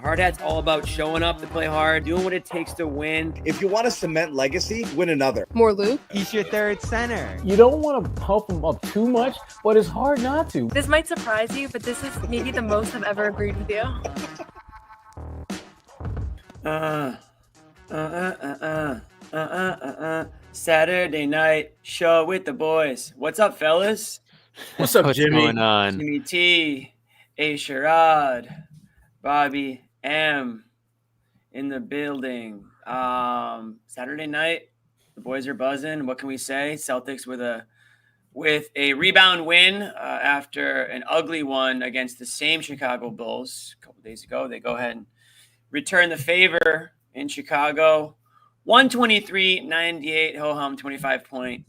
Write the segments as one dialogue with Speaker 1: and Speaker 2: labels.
Speaker 1: Hard Hat's all about showing up to play hard, doing what it takes to win.
Speaker 2: If you want to cement legacy, win another.
Speaker 3: More Luke.
Speaker 4: He's your third center.
Speaker 5: You don't want to pump him up too much, but it's hard not to.
Speaker 3: This might surprise you, but this is maybe the most I've ever agreed with you.
Speaker 1: Saturday night show with the boys. What's up, fellas?
Speaker 2: What's up, Jimmy?
Speaker 4: What's going on?
Speaker 1: Jimmy T, A. Sherrod, Bobby M in the building. Saturday night, the boys are buzzing. What can we say? Celtics with a rebound win after an ugly one against the same Chicago Bulls a couple days ago. They go ahead and return the favor in Chicago. 123-98, ho-hum 25-point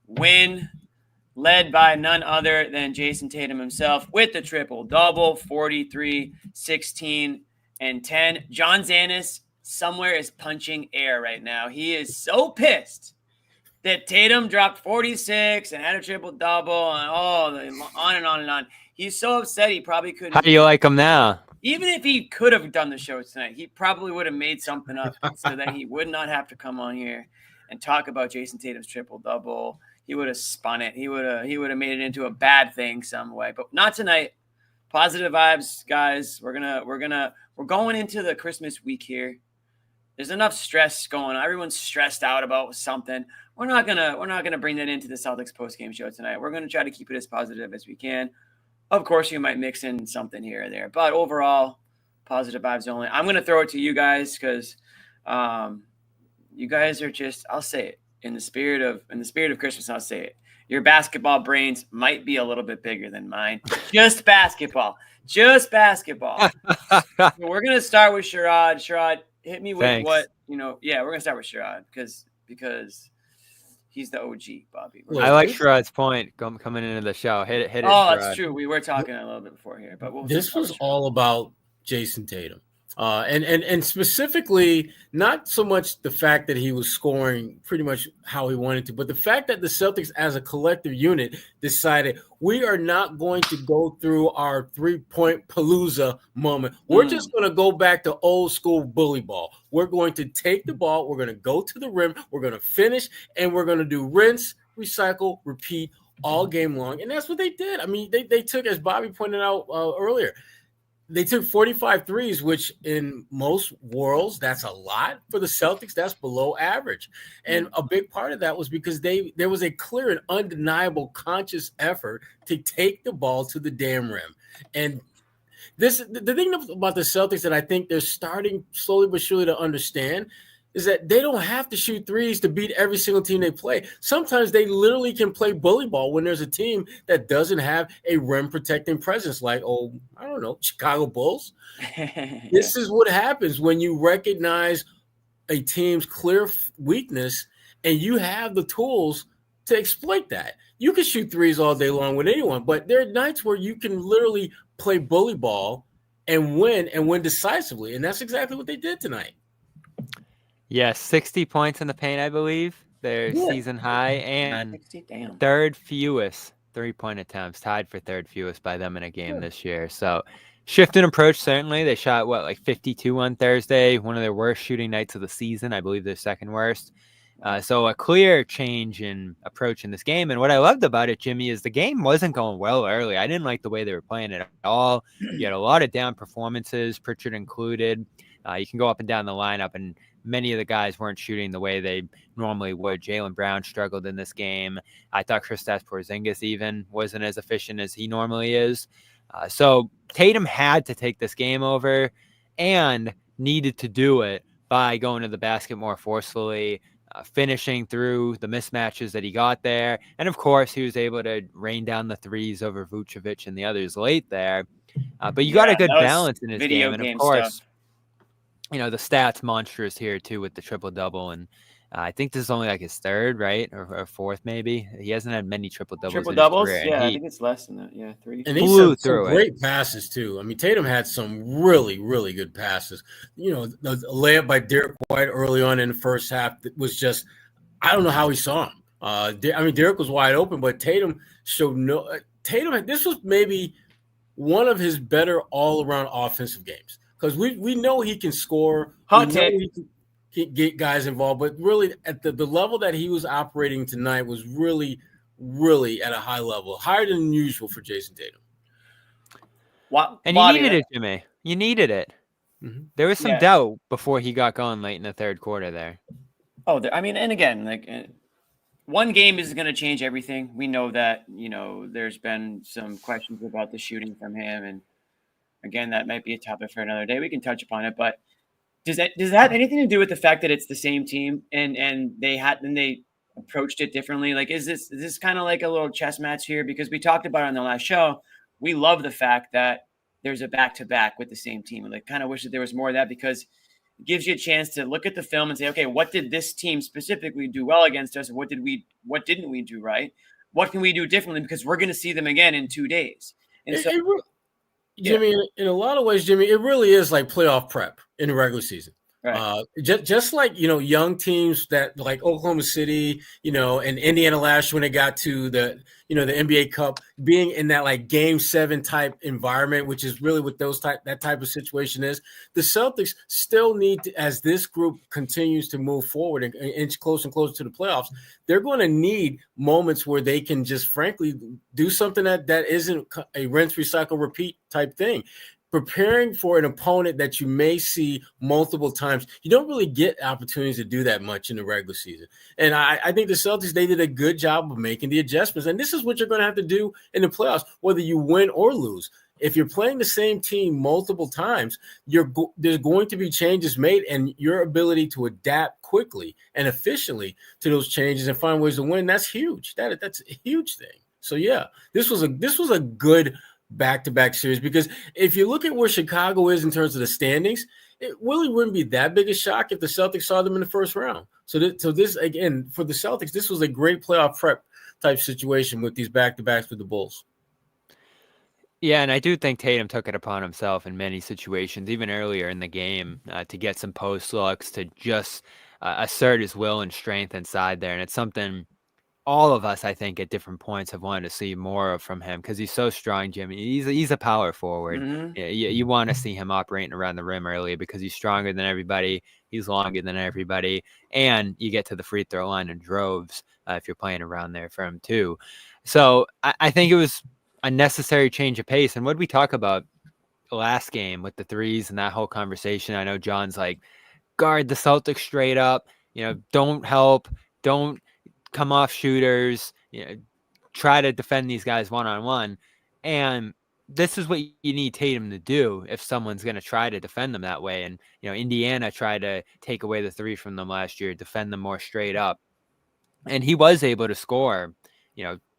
Speaker 1: win, led by none other than Jason Tatum himself with the triple-double, 43, 16, and 10. John Zannis somewhere is punching air right now. He is so pissed that Tatum dropped 46 and had a triple-double and on and on and on. He's so upset he probably couldn't.
Speaker 4: How do you like him now?
Speaker 1: Even if he could have done the show tonight, he probably would have made something up so that he would not have to come on here and talk about Jason Tatum's triple-double. He would have spun it. He would have made it into a bad thing some way, but not tonight. Positive vibes, guys. We're going into the Christmas week here. There's enough stress going on. Everyone's stressed out about something. We're not gonna bring that into the Celtics postgame show tonight. We're gonna try to keep it as positive as we can. Of course, you might mix in something here or there, but overall, positive vibes only. I'm going to throw it to you guys because you guys are just, I'll say it, in the spirit of Christmas, I'll say it. Your basketball brains might be a little bit bigger than mine. Just basketball. We're going to start with Sherrod. Sherrod, hit me with
Speaker 4: Thanks.
Speaker 1: we're going to start with Sherrod because he's the OG, Bobby.
Speaker 4: I like Sherrod's point coming into the show. Hit it.
Speaker 1: Oh,
Speaker 4: Sherrod.
Speaker 1: that's true. We were talking a little bit before here, but
Speaker 6: this was all about Jason Tatum, and specifically not so much the fact that he was scoring pretty much how he wanted to, but the fact that the Celtics, as a collective unit, decided we are not going to go through our 3-point palooza moment. We're just going to go back to old school bully ball. We're going to take the ball. We're going to go to the rim. We're going to finish, and we're going to do rinse, recycle, repeat all game long. And that's what they did. I mean, they took, as Bobby pointed out earlier, they took 45 threes, which in most worlds, that's a lot. For the Celtics, that's below average. And a big part of that was because there was a clear and undeniable conscious effort to take the ball to the damn rim. And the thing about the Celtics that I think they're starting slowly but surely to understand is that they don't have to shoot threes to beat every single team they play. Sometimes they literally can play bully ball when there's a team that doesn't have a rim protecting presence, like, Chicago Bulls. This is what happens when you recognize a team's clear weakness and you have the tools to exploit that. You can shoot threes all day long with anyone, but there are nights where you can literally play bully ball and win decisively. And that's exactly what they did tonight.
Speaker 4: Yeah, 60 points in the paint, I believe. Their season high and third fewest 3-point attempts, tied for third fewest by them in a game this year. So shift in approach, certainly. They shot, 52 on Thursday, one of their worst shooting nights of the season. I believe their second worst. So a clear change in approach in this game. And what I loved about it, Jimmy, is the game wasn't going well early. I didn't like the way they were playing it at all. You had a lot of down performances, Pritchard included. You can go up and down the lineup, and many of the guys weren't shooting the way they normally would. Jaylen Brown struggled in this game. I thought Kristaps Porzingis even wasn't as efficient as he normally is. So Tatum had to take this game over and needed to do it by going to the basket more forcefully, finishing through the mismatches that he got there. And, of course, he was able to rain down the threes over Vucevic and the others late there. But you got a good balance in his game. And, of course, the stats monstrous here, too, with the triple-double. And I think this is only like his third, right? Or fourth, maybe. He hasn't had many triple-doubles.
Speaker 1: Triple-doubles? Yeah, I think it's less than that. Yeah, 3.
Speaker 6: And he had some great passes, too. I mean, Tatum had some really, really good passes. The layup by Derek White early on in the first half was just, I don't know how he saw him. Derek was wide open, but Tatum showed this was maybe one of his better all-around offensive games. because we know he can score.
Speaker 1: Hot
Speaker 6: we know
Speaker 1: take.
Speaker 6: he can get guys involved, but really at the level that he was operating tonight was really, really at a high level, higher than usual for Jason Tatum.
Speaker 4: And you needed it, Jimmy. You needed it.
Speaker 6: Mm-hmm.
Speaker 4: There was some doubt before he got going late in the third quarter there.
Speaker 1: Oh, I mean, and again, like one game is going to change everything. We know that, there's been some questions about the shooting from him. And again, that might be a topic for another day. We can touch upon it. But does that have anything to do with the fact that it's the same team and they approached it differently? Like, is this kind of like a little chess match here? Because we talked about it on the last show. We love the fact that there's a back-to-back with the same team. And I kind of wish that there was more of that, because it gives you a chance to look at the film and say, okay, what did this team specifically do well against us? What didn't we do right? What can we do differently? Because we're going to see them again in 2 days. And
Speaker 6: Jimmy, in a lot of ways, Jimmy, it really is like playoff prep in the regular season.
Speaker 1: Right.
Speaker 6: Just like, young teams that like Oklahoma City, and Indiana last year when they got to the NBA Cup, being in that like Game 7 type environment, which is really what that type of situation is. The Celtics still need to, as this group continues to move forward and inch closer and closer to the playoffs, they're going to need moments where they can just frankly do something that isn't a rinse, recycle, repeat type thing. Preparing for an opponent that you may see multiple times, you don't really get opportunities to do that much in the regular season. And I think the Celtics, they did a good job of making the adjustments. And this is what you're going to have to do in the playoffs, whether you win or lose. If you're playing the same team multiple times, there's going to be changes made, and your ability to adapt quickly and efficiently to those changes and find ways to win, that's huge. That's a huge thing. So, yeah, this was a good back-to-back series, because if you look at where Chicago is in terms of the standings, it really wouldn't be that big a shock if the Celtics saw them in the first round. So this again, for the Celtics, this was a great playoff prep type situation with these back-to-backs with the Bulls.
Speaker 4: Yeah, and I do think Tatum took it upon himself in many situations, even earlier in the game, to get some post looks, to just assert his will and strength inside there. And it's something all of us, I think, at different points have wanted to see more of from him, because he's so strong, Jimmy. He's a power forward.
Speaker 1: Mm-hmm.
Speaker 4: You want to see him operating around the rim early, because he's stronger than everybody. He's longer than everybody. And you get to the free throw line in droves if you're playing around there for him too. So I think it was a necessary change of pace. And what did we talk about last game with the threes and that whole conversation? I know John's like, guard the Celtics straight up, don't help, don't come off shooters, try to defend these guys one-on-one. And this is what you need Tatum to do if someone's going to try to defend them that way. And, Indiana tried to take away the three from them last year, defend them more straight up. And he was able to score,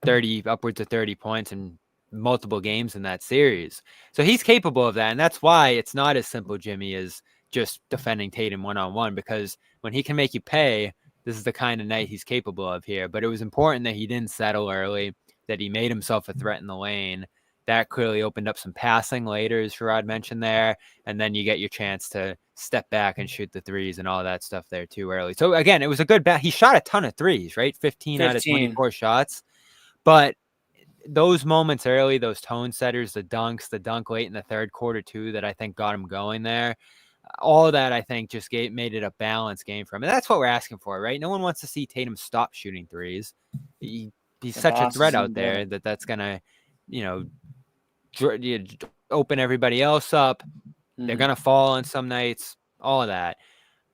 Speaker 4: 30, upwards of 30 points in multiple games in that series. So he's capable of that. And that's why it's not as simple, Jimmy, as just defending Tatum one-on-one, because when he can make you pay, this is the kind of night he's capable of here. But it was important that he didn't settle early, that he made himself a threat in the lane. That clearly opened up some passing later, as Sherrod mentioned there. And then you get your chance to step back and shoot the threes and all that stuff there too early. So again, it was a good bet. He shot a ton of threes, right? 15 out of 24 shots. But those moments early, those tone setters, the dunk late in the third quarter too, that I think got him going there. All of that, I think, just made it a balanced game for him. And that's what we're asking for, right? No one wants to see Tatum stop shooting threes. He's such a threat out there that's going to, open everybody else up. Mm-hmm. They're going to fall on some nights, all of that.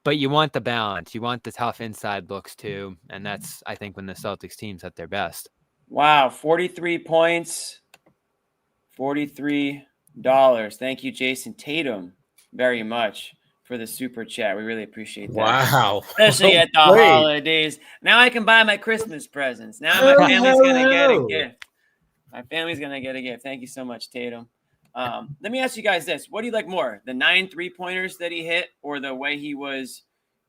Speaker 4: But you want the balance. You want the tough inside looks too. And that's, I think, when the Celtics team's at their best.
Speaker 1: Wow, 43 points, $43. Thank you, Jason Tatum, very much for the super chat. We really appreciate that.
Speaker 6: Wow.
Speaker 1: Especially at the holidays. Now I can buy my Christmas presents. Now my family's going to get a gift. My family's going to get a gift. Thank you so much, Tatum. Let me ask you guys this. What do you like more, the 9 3-pointers that he hit, or the way he was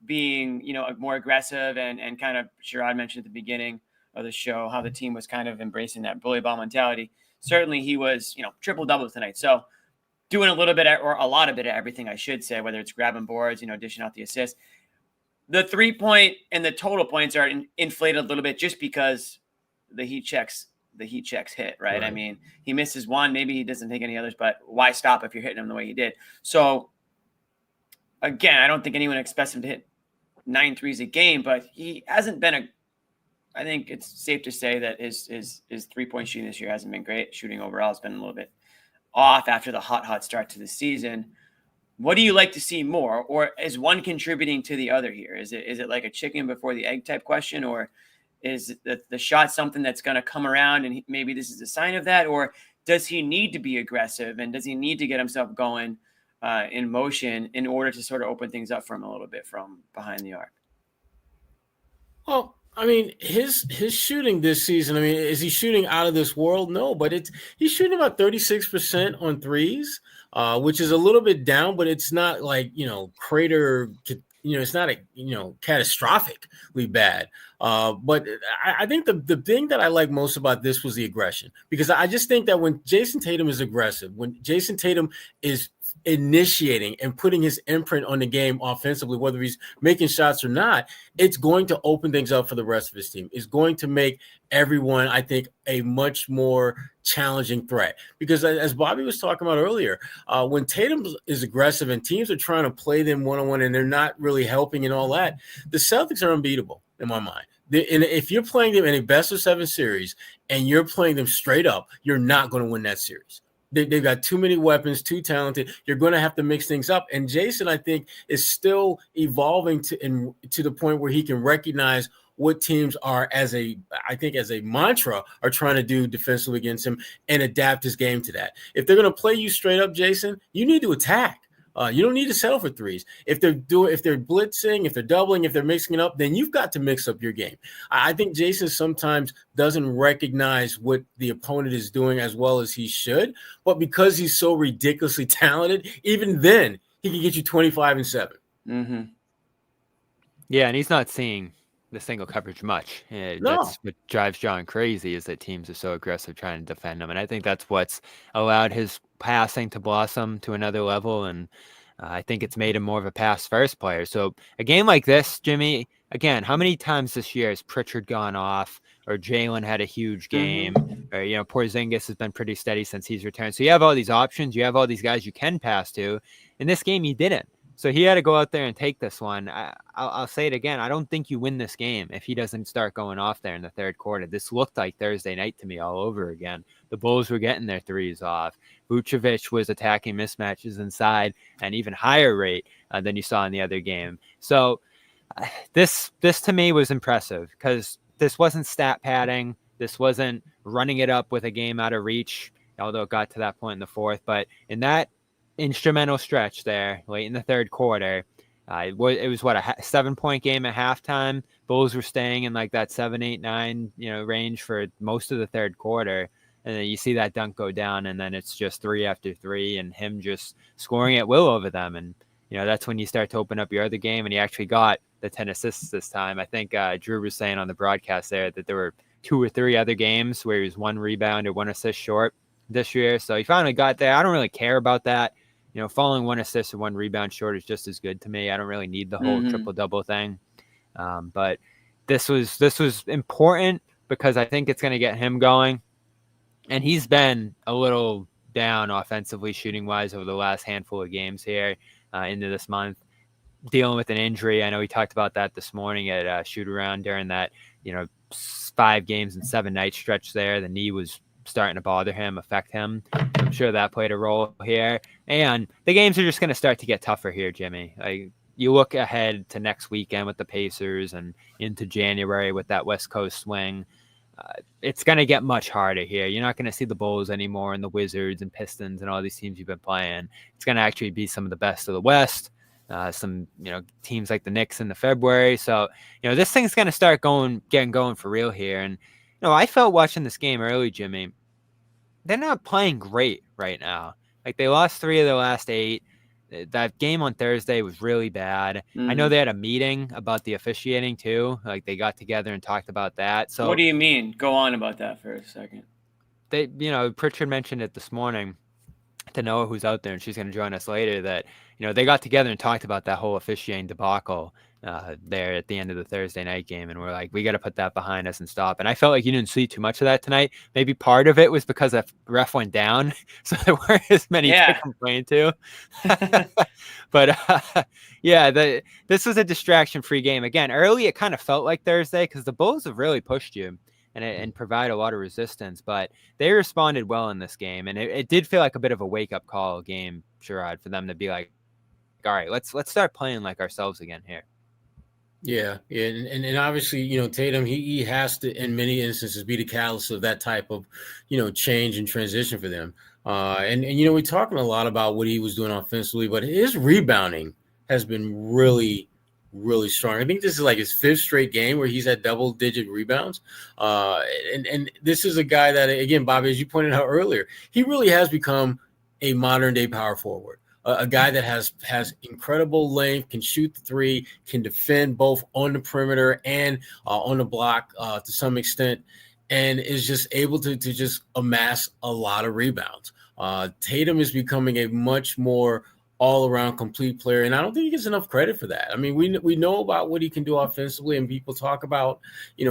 Speaker 1: being, more aggressive and kind of, Sherrod mentioned at the beginning of the show, how the team was kind of embracing that bully ball mentality. Certainly he was, triple doubles tonight. So doing a little bit or a lot of it of everything, I should say, whether it's grabbing boards, dishing out the assists. The 3-point and the total points are inflated a little bit just because the heat checks hit, right? I mean, he misses one, maybe he doesn't take any others, but why stop if you're hitting him the way he did? So again, I don't think anyone expects him to hit 9 threes a game, but he hasn't been I think it's safe to say that his 3-point shooting this year hasn't been great. Shooting overall has been a little bit off after the hot start to the season. What do you like to see more, or is one contributing to the other here? Is it like a chicken before the egg type question, or is the shot something that's going to come around and maybe this is a sign of that, or does he need to be aggressive and does he need to get himself going in motion in order to sort of open things up for him a little bit from behind the arc?
Speaker 6: Well, I mean, his shooting this season, I mean, is he shooting out of this world? No, but he's shooting about 36% on threes, which is a little bit down, but it's not like, it's not catastrophically bad. But I think the thing that I like most about this was the aggression, because I just think that when Jason Tatum is aggressive, when Jason Tatum is initiating and putting his imprint on the game offensively, whether he's making shots or not, it's going to open things up for the rest of his team. It's going to make everyone, I think, a much more challenging threat. Because as Bobby was talking about earlier, when Tatum is aggressive and teams are trying to play them one-on-one and they're not really helping and all that, the Celtics are unbeatable in my mind. And if you're playing them in a best-of-7 series and you're playing them straight up, you're not going to win that series. They've got too many weapons, too talented. You're going to have to mix things up. And Jason, I think, is still evolving to the point where he can recognize what teams are, as a mantra, are trying to do defensively against him and adapt his game to that. If they're going to play you straight up, Jason, you need to attack. You don't need to settle for threes. If they're blitzing, if they're doubling, if they're mixing it up, then you've got to mix up your game. I think Jason sometimes doesn't recognize what the opponent is doing as well as he should, but because he's so ridiculously talented, even then he can get you 25 and 7.
Speaker 1: Mm-hmm.
Speaker 4: Yeah, and he's not seeing the single coverage much. That's what drives John crazy, is that teams are so aggressive trying to defend him. And I think that's what's allowed his passing to blossom to another level. And I think it's made him more of a pass first player. So a game like this, Jimmy, again, how many times this year has Pritchard gone off, or Jalen had a huge game, or, Porzingis has been pretty steady since he's returned. So you have all these options. You have all these guys you can pass to. In this game, he didn't. So he had to go out there and take this one. I'll say it again. I don't think you win this game if he doesn't start going off there in the third quarter. This looked like Thursday night to me all over again. The Bulls were getting their threes off. Vucevic was attacking mismatches inside an even higher rate than you saw in the other game. So this to me was impressive, because this wasn't stat padding. This wasn't running it up with a game out of reach, although it got to that point in the fourth. But in that instrumental stretch there late in the third quarter, it was a 7-point game at halftime. Bulls were staying in like that 7, 8, 9 range for most of the third quarter, and then you see that dunk go down, and then it's just 3 after 3 and him just scoring at will over them. And that's when you start to open up your other game, and he actually got the 10 assists this time. I think Drew was saying on the broadcast there that there were 2 or 3 other games where he was 1 rebound or 1 assist short this year, so he finally got there. I don't really care about that. Falling 1 assist or 1 rebound short is just as good to me. I don't really need the whole triple-double thing. But this was important because I think it's going to get him going. And he's been a little down offensively, shooting-wise, over the last handful of games here into this month, dealing with an injury. I know he talked about that this morning at shoot-around during that 5 games and 7 night stretch there. The knee was starting to bother him, affect him. I'm sure that played a role here. And the games are just going to start to get tougher here, Jimmy. You look ahead to next weekend with the Pacers and into January with that West Coast swing. It's going to get much harder here. You're not going to see the Bulls anymore and the Wizards and Pistons and all these teams you've been playing. It's going to actually be some of the best of the West. Some teams like the Knicks in the February. So this thing's going to start getting going for real here. And I felt watching this game early, Jimmy, they're not playing great right now. Like, they lost 3 of their last 8. That game on Thursday was really bad. I know they had a meeting about the officiating too. Like, they got together and talked about that. So
Speaker 1: what do you mean? Go on about that for a second.
Speaker 4: They, Pritchard mentioned it this morning to Noah, who's out there, and she's going to join us later, that, they got together and talked about that whole officiating debacle there at the end of the Thursday night game, and we're like, we got to put that behind us and stop. And I felt like you didn't see too much of that tonight. Maybe part of it was because the ref went down, so there weren't as many to complain to. But this was a distraction-free game. Again, early it kind of felt like Thursday because the Bulls have really pushed you and provide a lot of resistance, but they responded well in this game, and it did feel like a bit of a wake-up call game, Sherrod, for them to be like, all right, let's start playing like ourselves again here.
Speaker 6: Yeah, and obviously, Tatum, he has to, in many instances, be the catalyst of that type of, change and transition for them. And we're talking a lot about what he was doing offensively, but his rebounding has been really, really strong. I think this is like his 5th straight game where he's at double-digit rebounds. And this is a guy that, again, Bobby, as you pointed out earlier, he really has become a modern-day power forward. A guy that has incredible length, can shoot the three, can defend both on the perimeter and on the block to some extent, and is just able to just amass a lot of rebounds. Tatum is becoming a much more all-around complete player, and I don't think he gets enough credit for that. I mean, we know about what he can do offensively, and people talk about,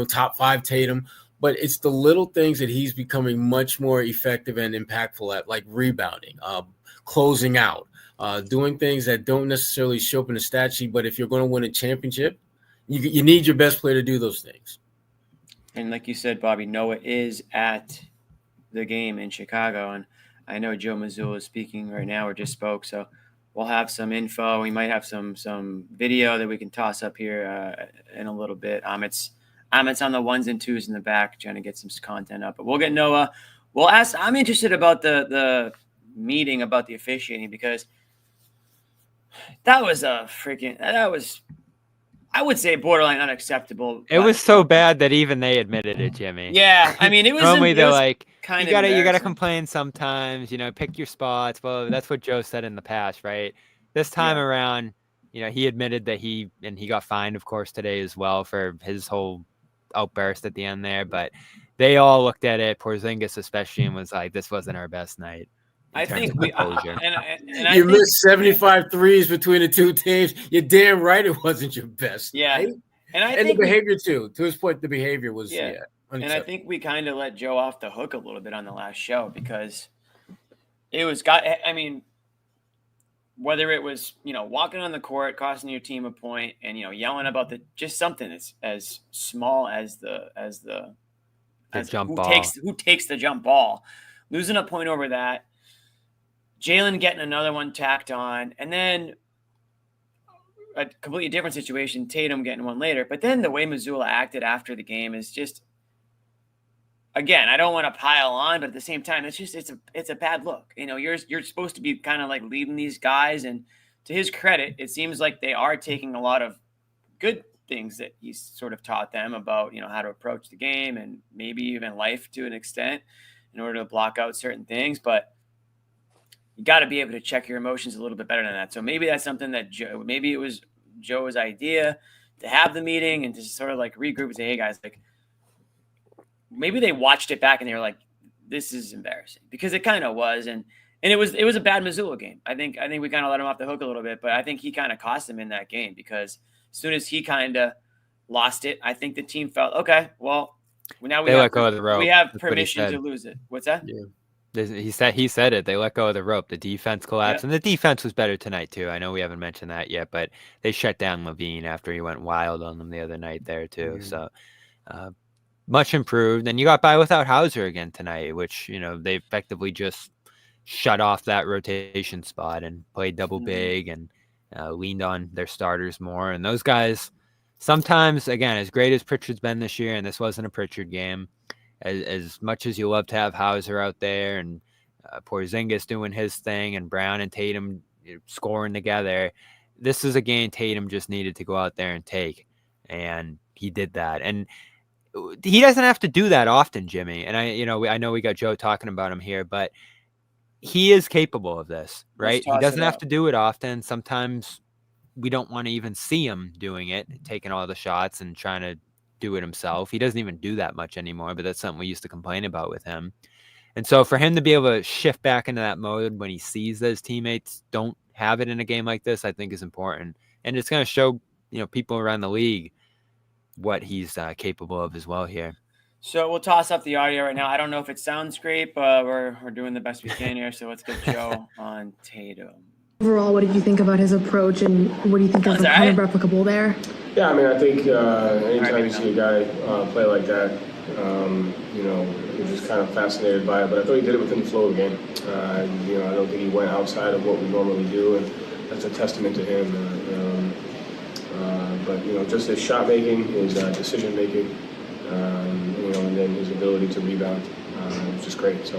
Speaker 6: top 5 Tatum, but it's the little things that he's becoming much more effective and impactful at, like rebounding, closing out, doing things that don't necessarily show up in the stat sheet, but if you're going to win a championship, you need your best player to do those things.
Speaker 1: And like you said, Bobby, Noah is at the game in Chicago, and I know Joe Mazzulla is speaking right now or just spoke, so we'll have some info. We might have some video that we can toss up here in a little bit. Amit's on the 1s and 2s in the back trying to get some content up, but we'll get Noah. We'll ask. I'm interested about the meeting about the officiating because that was I would say borderline unacceptable.
Speaker 4: It was so bad that even they admitted it, Jimmy.
Speaker 1: Yeah, I mean, it was
Speaker 4: normally they're like,
Speaker 1: kind
Speaker 4: you
Speaker 1: of
Speaker 4: gotta complain sometimes, pick your spots. Well, that's what Joe said in the past, right? This time around, he admitted that he got fined, of course, today as well for his whole outburst at the end there. But they all looked at it, Porzingis especially, and was like, this wasn't our best night.
Speaker 1: I think we
Speaker 6: you missed 75 threes between the two teams. You're damn right it wasn't your best.
Speaker 1: Yeah.
Speaker 6: Right? And the behavior too. To his point, the behavior was
Speaker 1: and I think we kind of let Joe off the hook a little bit on the last show because it was whether it was, walking on the court, costing your team a point and, yelling about just something as small as the
Speaker 4: jump ball.
Speaker 1: Who takes the jump ball, losing a point over that. Jalen getting another one tacked on, and then a completely different situation, Tatum getting one later. But then the way Mazzulla acted after the game is just, again, I don't want to pile on, but at the same time, it's a bad look. You're supposed to be kind of like leading these guys, and to his credit, it seems like they are taking a lot of good things that he's sort of taught them about, how to approach the game and maybe even life to an extent in order to block out certain things, but you got to be able to check your emotions a little bit better than that. So maybe that's something that maybe it was Joe's idea to have the meeting and to sort of like regroup and say, hey guys, like maybe they watched it back and they were like, this is embarrassing because it kind of was. And it was a bad Mazzulla game. I think we kind of let him off the hook a little bit, but I think he kind of cost him in that game because as soon as he kind of lost it, I think the team felt, okay, well, now we
Speaker 4: let go of the rope.
Speaker 1: We have permission to lose it. What's that?
Speaker 4: Yeah. He said it. They let go of the rope. The defense collapsed, and the defense was better tonight too. I know we haven't mentioned that yet, but they shut down Levine after he went wild on them the other night there too. Mm-hmm. So much improved. And you got by without Hauser again tonight, which they effectively just shut off that rotation spot and played double big and leaned on their starters more. And those guys sometimes, again, as great as Pritchard's been this year, and this wasn't a Pritchard game. As much as you love to have Hauser out there and Porzingis doing his thing and Brown and Tatum scoring together, this is a game Tatum just needed to go out there and take, and he did that. And he doesn't have to do that often, Jimmy. And I know we got Joe talking about him here, but he is capable of this, right? He doesn't have to do it often. Sometimes we don't want to even see him doing it, taking all the shots and trying to do it himself. He doesn't even do that much anymore, but that's something we used to complain about with him. And so for him to be able to shift back into that mode when he sees that his teammates don't have it in a game like this, I think is important. And it's going to show people around the league what he's capable of as well here.
Speaker 1: So we'll toss up the audio right now. I don't know if it sounds great, but we're doing the best we can here. So let's get Joe on Tatum.
Speaker 3: Overall, what did you think about his approach, and what do you think is kind of replicable there?
Speaker 7: Yeah, I mean, I think anytime you see a guy play like that, you're just kind of fascinated by it. But I thought he did it within the flow of the game. I don't think he went outside of what we normally do, and that's a testament to him. But just his shot making, his decision making, and then his ability to rebound was just great. So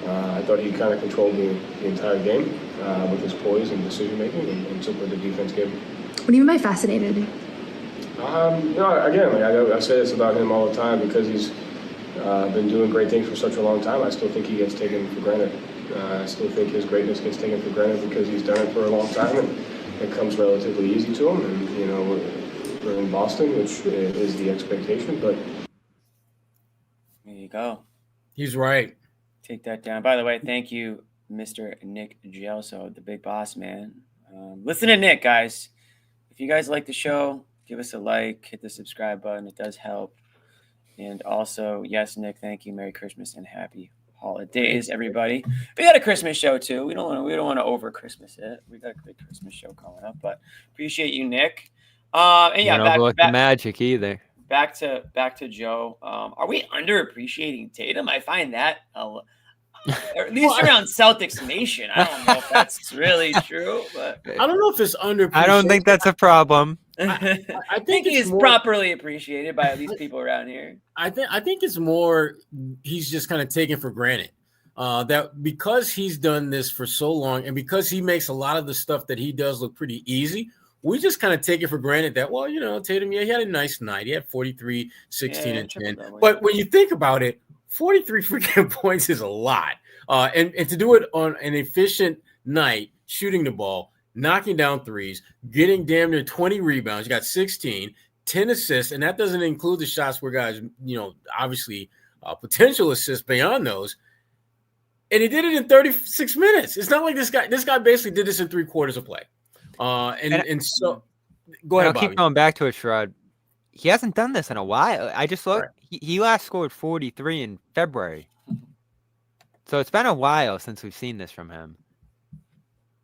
Speaker 7: I thought he kind of controlled the entire game with his poise and decision making, and took what the defense gave him.
Speaker 3: What do you mean by fascinated?
Speaker 7: Again, I say this about him all the time because he's been doing great things for such a long time. I still think he gets taken for granted. I still think his greatness gets taken for granted because he's done it for a long time, and it comes relatively easy to him. And we're in Boston, which is the expectation. But
Speaker 1: there you go.
Speaker 6: He's right.
Speaker 1: Take that down. By the way, thank you, Mr. Nick Gelso, the big boss man. Listen to Nick, guys. If you guys like the show, give us a like, hit the subscribe button. It does help. And also, yes, Nick, thank you. Merry Christmas and happy holidays, everybody. We got a Christmas show too. We don't want to over Christmas it. We got a great Christmas show coming up, but appreciate you, Nick. And yeah,
Speaker 4: back to Magic either.
Speaker 1: Back to Joe. Are we underappreciating Tatum? I find that at least around Celtics Nation. I don't know if that's really true, but
Speaker 6: I don't know if it's underappreciated.
Speaker 4: I don't think that's a problem.
Speaker 1: I think he's properly appreciated by at least people around here.
Speaker 6: I think it's more he's just kind of taken for granted that because he's done this for so long and because he makes a lot of the stuff that he does look pretty easy, we just kind of take it for granted that, well, Tatum, he had a nice night. He had 43, 16, and 10. But when you think about it, 43 freaking points is a lot. And to do it on an efficient night, shooting the ball, knocking down threes, getting damn near 20 rebounds. You got 16, 10 assists, and that doesn't include the shots where guys, obviously potential assists beyond those. And he did it in 36 minutes. It's not like this guy basically did this in 3 quarters of play. So go ahead,
Speaker 4: I'll keep going back to it, Sherrod. He hasn't done this in a while. I just looked. Right. He last scored 43 in February. So it's been a while since we've seen this from him.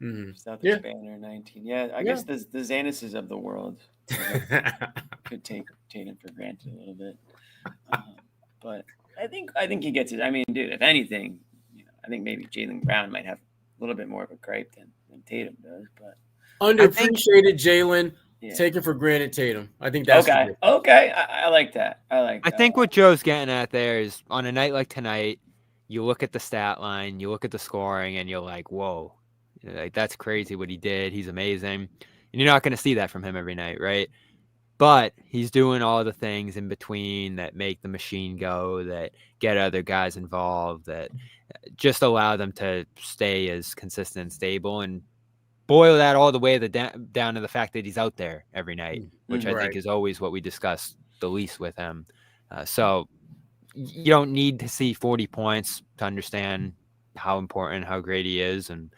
Speaker 1: Celtics banner 19. Yeah, I guess the Xanuses of the world could take Tatum for granted a little bit. But I think he gets it. I mean, dude, if anything, I think maybe Jaylen Brown might have a little bit more of a gripe than Tatum does. But
Speaker 6: underappreciated Jaylen, taken for granted Tatum. I think that's
Speaker 1: okay. I like that. I
Speaker 4: think what Joe's getting at there is on a night like tonight, you look at the stat line, you look at the scoring, and you're like, whoa. Like, that's crazy what he did. He's amazing. And you're not going to see that from him every night, right? But he's doing all the things in between that make the machine go, that get other guys involved, that just allow them to stay as consistent and stable, and boil that all the way down to the fact that he's out there every night, which I think is always what we discuss the least with him. So you don't need to see 40 points to understand how important, how great he is. And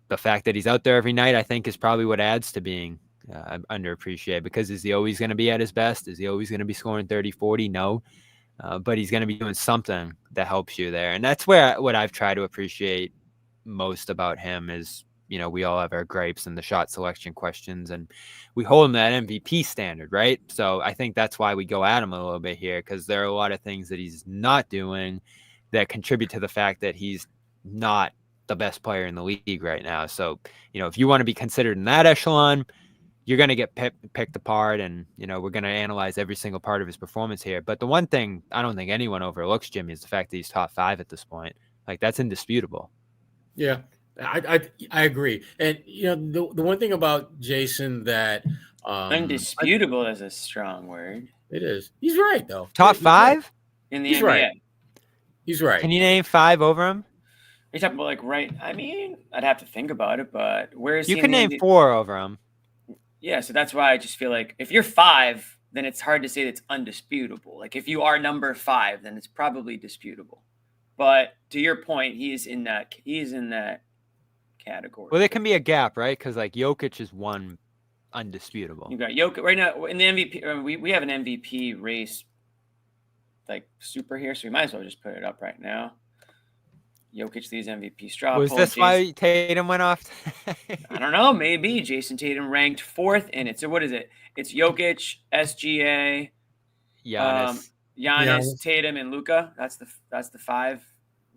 Speaker 4: the fact that he's out there every night, I think, is probably what adds to being underappreciated, because is he always going to be at his best? Is he always going to be scoring 30, 40? No. But he's going to be doing something that helps you there. And that's what I've tried to appreciate most about him is, we all have our gripes and the shot selection questions, and we hold him that MVP standard, right? So I think that's why we go at him a little bit here, because there are a lot of things that he's not doing that contribute to the fact that he's not the best player in the league right now. So, if you want to be considered in that echelon, you're going to get picked apart, and, we're going to analyze every single part of his performance here. But the one thing I don't think anyone overlooks, Jimmy, is the fact that he's top 5 at this point. Like, that's indisputable.
Speaker 6: Yeah, I agree. And, the one thing about Jason that
Speaker 1: undisputable is a strong word.
Speaker 6: It is. He's right, though.
Speaker 4: Top 5
Speaker 1: in the
Speaker 6: NBA.
Speaker 1: Right.
Speaker 6: He's right.
Speaker 4: Can you name 5 over him?
Speaker 1: You're talking about right? I mean, I'd have to think about it, but where is
Speaker 4: he? You can name 4 over him.
Speaker 1: Yeah, so that's why I just feel like if you're 5, then it's hard to say that's undisputable. Like if you are number 5, then it's probably disputable. But to your point, he's in that category.
Speaker 4: Well, there can be a gap, right? Because Jokic is 1 undisputable.
Speaker 1: You got Jokic right now in the MVP. We have an MVP race like super here, so we might as well just put it up right now. Jokic leads MVP straw
Speaker 4: Was
Speaker 1: poll.
Speaker 4: this why Tatum went off?
Speaker 1: I don't know. Maybe Jason Tatum ranked 4th in it. So what is it? It's Jokic, SGA, Giannis, Tatum, and Luka. That's the 5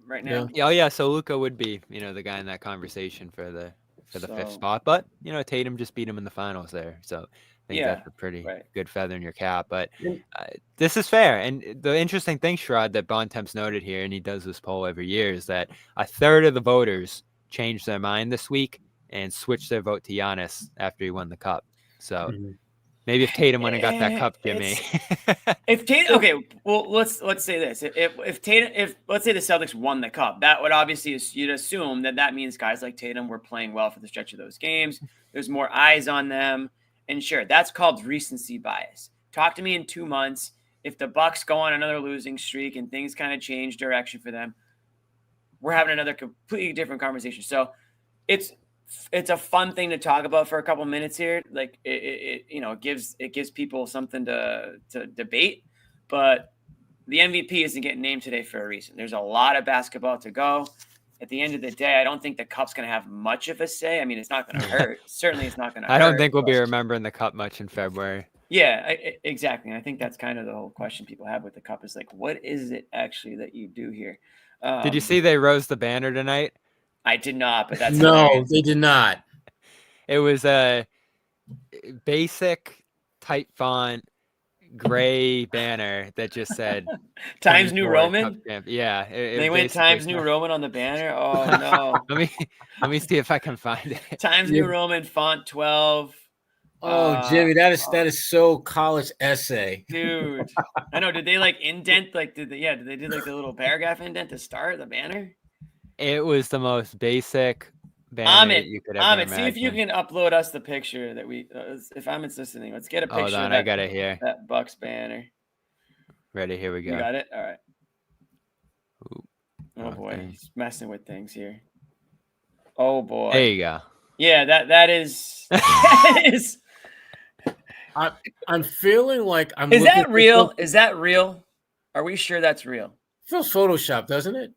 Speaker 1: right now.
Speaker 4: Yeah. Oh yeah. So Luka would be, the guy in that conversation for the 5th spot. But Tatum just beat him in the finals there. So I think that's a pretty good feather in your cap. But this is fair. And the interesting thing, Sherrod, that Bontemps noted here, and he does this poll every year, is that a third of the voters changed their mind this week and switched their vote to Giannis after he won the cup. So maybe if Tatum went and got that cup, Jimmy.
Speaker 1: If Tatum, okay, well, let's say this: if let's say the Celtics won the cup, that would obviously you'd assume that means guys like Tatum were playing well for the stretch of those games. There's more eyes on them. And sure, that's called recency bias. Talk to me in 2 months. If the Bucks go on another losing streak and things kind of change direction for them, we're having another completely different conversation. So it's a fun thing to talk about for a couple minutes here. Like it gives people something to debate. But the MVP isn't getting named today for a reason. There's a lot of basketball to go. At the end of the day, I don't think the cup's going to have much of a say. I mean, it's not going to hurt. Certainly, it's not going to hurt.
Speaker 4: I don't think we'll be remembering the cup much in February.
Speaker 1: Yeah, exactly. And I think that's kind of the whole question people have with the cup is like, what is it actually that you do here?
Speaker 4: Did you see they rose the banner tonight?
Speaker 1: I did not, but that's
Speaker 6: no,
Speaker 1: hilarious.
Speaker 6: They did not.
Speaker 4: It was a basic type font, gray banner that just said
Speaker 1: Times New Roman.
Speaker 4: Yeah,
Speaker 1: they went Times New Roman on the banner. Oh no!
Speaker 4: let me see if I can find it.
Speaker 1: Times New Roman font 12.
Speaker 6: Oh, Jimmy, that is so college essay,
Speaker 1: dude. I know. Did they like indent? Like did they do like the little paragraph indent to start the banner?
Speaker 4: It was the most basic banner you could ever imagine.
Speaker 1: See if you can upload us the picture that we. If Amit's listening, let's get a picture.
Speaker 4: Hold on,
Speaker 1: of that,
Speaker 4: I got it here.
Speaker 1: That Bucks banner.
Speaker 4: Ready? Here we go.
Speaker 1: You got it. All right.
Speaker 4: Ooh.
Speaker 1: Oh boy, he's messing with things here. Oh boy.
Speaker 4: There you go.
Speaker 1: Yeah, that is. That is.
Speaker 6: I'm feeling like I'm.
Speaker 1: Is that real? Is that real? Are we sure that's real?
Speaker 6: Feels Photoshop, doesn't it?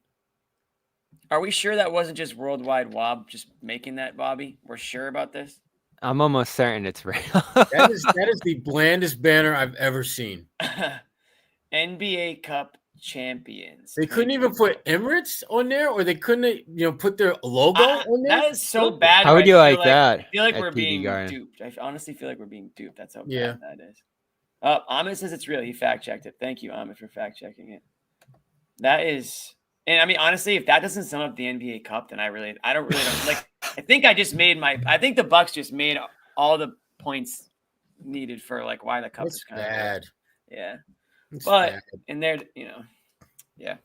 Speaker 1: Are we sure that wasn't just Worldwide Wob just making that, Bobby? We're sure about this?
Speaker 4: I'm almost certain it's real.
Speaker 6: that is the blandest banner I've ever seen.
Speaker 1: NBA Cup champions.
Speaker 6: They couldn't even put Emirates on there, or they couldn't, put their logo on there.
Speaker 1: That is so bad.
Speaker 4: How would you like that?
Speaker 1: I feel like we're being duped. I honestly feel like we're being duped. That's how bad that is. Amit says it's real. He fact checked it. Thank you, Amit, for fact checking it. That is. And I mean, honestly, if that doesn't sum up the NBA Cup, then I don't like. I think I think the Bucks just made all the points needed for like why the Cup is kind of bad. Yeah, but and they're yeah.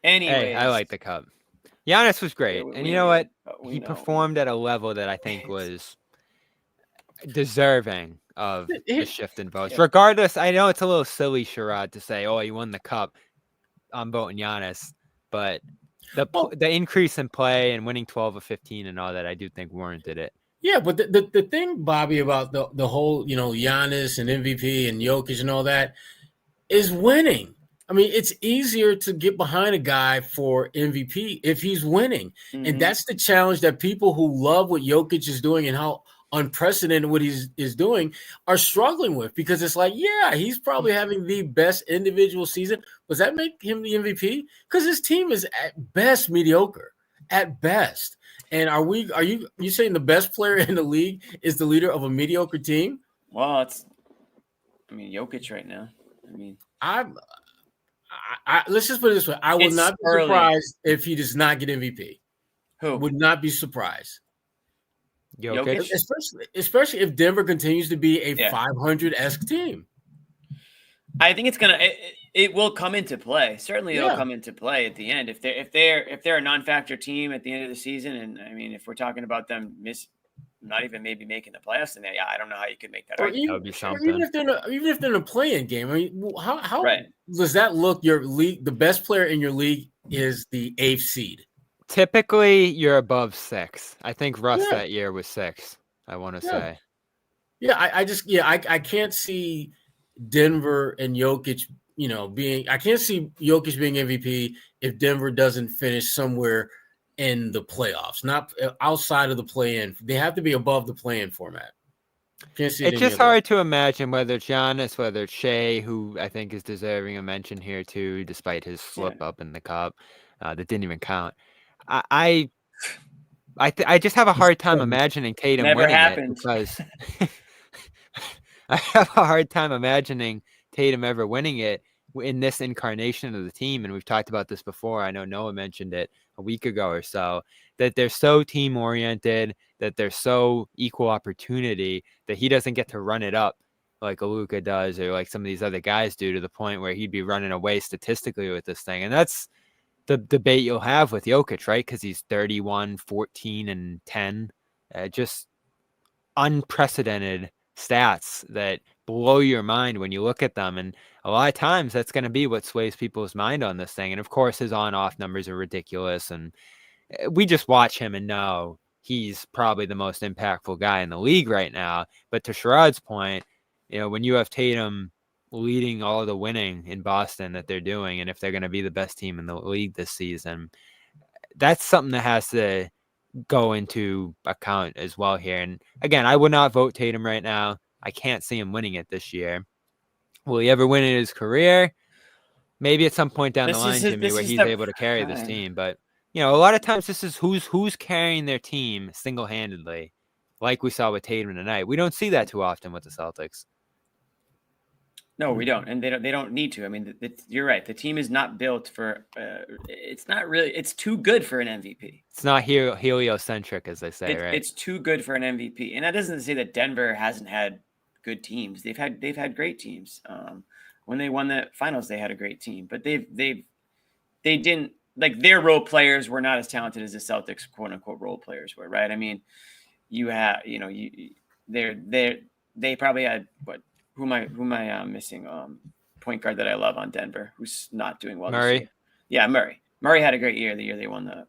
Speaker 1: Anyways,
Speaker 4: hey, I like the Cup. Giannis was great, and you know what? He performed at a level that I think was deserving of the shift in votes. Regardless, I know it's a little silly, Sherrod, to say, "Oh, he won the Cup." I'm voting Giannis, but the increase in play and winning 12 of 15 and all that, I do think warranted it.
Speaker 6: Yeah, but the thing, Bobby, about the whole, Giannis and MVP and Jokic and all that is winning. I mean, it's easier to get behind a guy for MVP if he's winning. Mm-hmm. And that's the challenge that people who love what Jokic is doing and how unprecedented what he's doing are struggling with, because it's like, yeah, he's probably having the best individual season. Does that make him the MVP? Because his team is at best mediocre, at best. And are you saying the best player in the league is the leader of a mediocre team?
Speaker 1: Well, Jokic right now. I mean,
Speaker 6: let's just put it this way: I will not be surprised if he does not get MVP.
Speaker 1: Who
Speaker 6: would not be surprised?
Speaker 1: Jokic?
Speaker 6: Especially if Denver continues to be a 500-esque team.
Speaker 1: I think it's gonna. It will come into play. Certainly, it'll come into play at the end. If they're a non-factor team at the end of the season, and I mean, if we're talking about them not even maybe making the playoffs, then I don't know how you could make that argument.
Speaker 4: That would be something.
Speaker 6: Even if they're in a play-in game, I mean, how does that look? Your league, the best player in your league is the 8th seed.
Speaker 4: Typically, you're above 6. I think Russ that year was 6. I want to say.
Speaker 6: Yeah, I can't see Denver and Jokic, I can't see Jokic being MVP if Denver doesn't finish somewhere in the playoffs, not outside of the play-in. They have to be above the play-in format. Can't see it
Speaker 4: It's
Speaker 6: any
Speaker 4: just
Speaker 6: other way.
Speaker 4: hard to imagine whether it's Giannis, whether it's Shea, who I think is deserving a mention here too, despite his slip up in the cup that didn't even count. I just have a hard time imagining Tatum
Speaker 1: Never
Speaker 4: winning
Speaker 1: happened.
Speaker 4: it because I have a hard time imagining Tatum ever winning it in this incarnation of the team. And we've talked about this before. I know Noah mentioned it a week ago or so, that they're so team oriented, that they're so equal opportunity that he doesn't get to run it up like a Luka does or like some of these other guys do, to the point where he'd be running away statistically with this thing. And that's the debate you'll have with Jokic, right? Because he's 31, 14, and 10. Just unprecedented stats that blow your mind when you look at them. And a lot of times that's going to be what sways people's mind on this thing. And of course, his on-off numbers are ridiculous. And we just watch him and know he's probably the most impactful guy in the league right now. But to Sherrod's point, when you have Tatum leading all of the winning in Boston that they're doing, and if they're going to be the best team in the league this season, that's something that has to go into account as well here. And again, I would not vote Tatum right now. I can't see him winning it this year. Will he ever win in his career? Maybe at some point down the line, Jimmy, where he's able to carry this team. But a lot of times this is who's carrying their team single-handedly, like we saw with Tatum tonight. We don't see that too often with the Celtics.
Speaker 1: No, we don't, and they don't need to. I mean, you're right. The team is not built for. It's not really. It's too good for an MVP.
Speaker 4: It's not heliocentric, as they say, right?
Speaker 1: It's too good for an MVP, and that doesn't say that Denver hasn't had good teams. They've had great teams. When they won the finals, they had a great team, but they didn't, like, their role players were not as talented as the Celtics quote unquote role players were, right? I mean, they probably had what. Who am I missing? Point guard that I love on Denver, who's not doing well.
Speaker 4: Murray.
Speaker 1: This year. Yeah, Murray. Murray had a great year the year they won the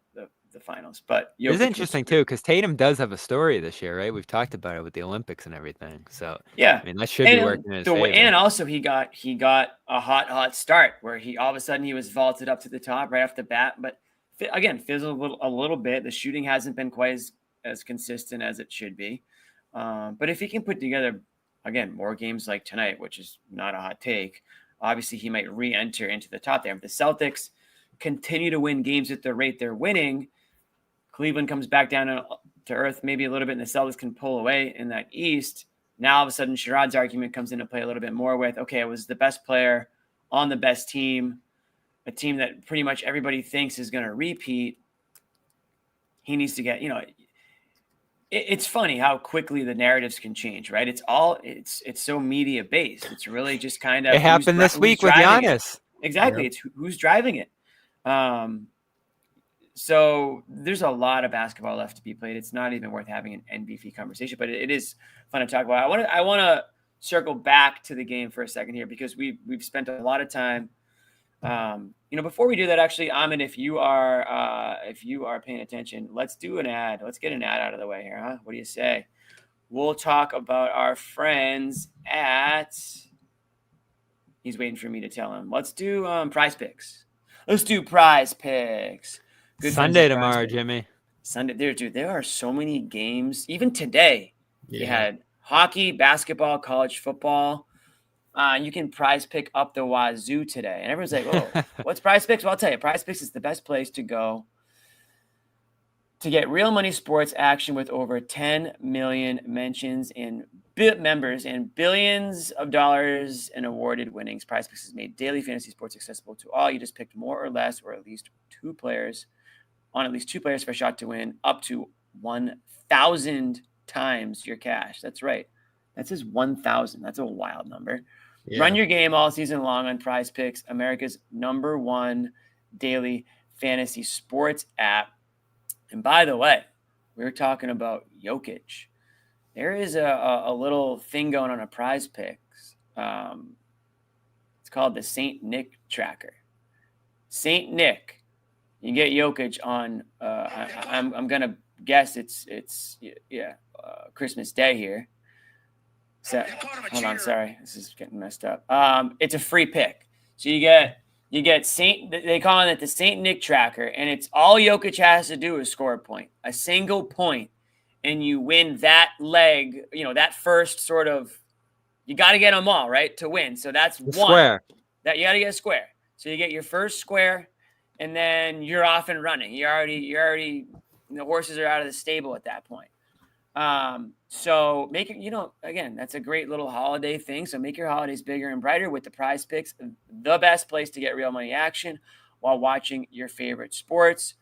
Speaker 1: finals. But
Speaker 4: it's interesting too, because Tatum does have a story this year, right? We've talked about it with the Olympics and everything. So
Speaker 1: yeah,
Speaker 4: I mean, that should be working in his favor.
Speaker 1: And also he got a hot start where he all of a sudden he was vaulted up to the top right off the bat. But again, fizzled a little bit. The shooting hasn't been quite as consistent as it should be. But if he can put together, again, more games like tonight, which is not a hot take, obviously he might re-enter into the top there. If the Celtics continue to win games at the rate they're winning, Cleveland comes back down to earth maybe a little bit, and the Celtics can pull away in that East. Now, all of a sudden, Sherrod's argument comes into play a little bit more with, okay, it was the best player on the best team, a team that pretty much everybody thinks is going to repeat. He needs to get, it's funny how quickly the narratives can change, right? It's so media based. It's really just kind of,
Speaker 4: it happened this week with Giannis.
Speaker 1: Exactly. Yeah. It's who's driving it. So there's a lot of basketball left to be played. It's not even worth having an MVP conversation, but it is fun to talk about. I want to circle back to the game for a second here, because we've spent a lot of time. Before we do that, actually, Ahmed, if you are paying attention, let's do an ad. Let's get an ad out of the way here, huh? What do you say? We'll talk about our friends at. He's waiting for me to tell him. Let's do PrizePicks. Let's do PrizePicks.
Speaker 4: Good Sunday tomorrow, Jimmy.
Speaker 1: Sunday, dude. There are so many games. Even today, you had hockey, basketball, college football. You can prize pick up the wazoo today. And everyone's like, oh, what's PrizePicks? Well, I'll tell you, PrizePicks is the best place to go to get real money sports action with over 10 million mentions and members and billions of dollars in awarded winnings. PrizePicks has made daily fantasy sports accessible to all. You just picked more or less, or at least two players for a shot to win up to 1,000 times your cash. That's right. That says 1,000. That's a wild number. Yeah. Run your game all season long on PrizePicks, America's #1 daily fantasy sports app. And by the way, we were talking about Jokic. There is a little thing going on PrizePicks. It's called the Saint Nick Tracker. Saint Nick, you get Jokic on. I'm gonna guess it's Christmas Day here. Hold on, sorry, this is getting messed up. It's a free pick, so you get Saint. They call it the Saint Nick tracker, and it's all Jokic has to do is score a single point, and you win that leg. That first sort of, you got to get them all right to win. So that's one
Speaker 4: square
Speaker 1: that you got to get a square. So you get your first square, and then you're off and running. You're already. The horses are out of the stable at that point. So make it, again, that's a great little holiday thing. So make your holidays bigger and brighter with the PrizePicks, the best place to get real money action while watching your favorite sports.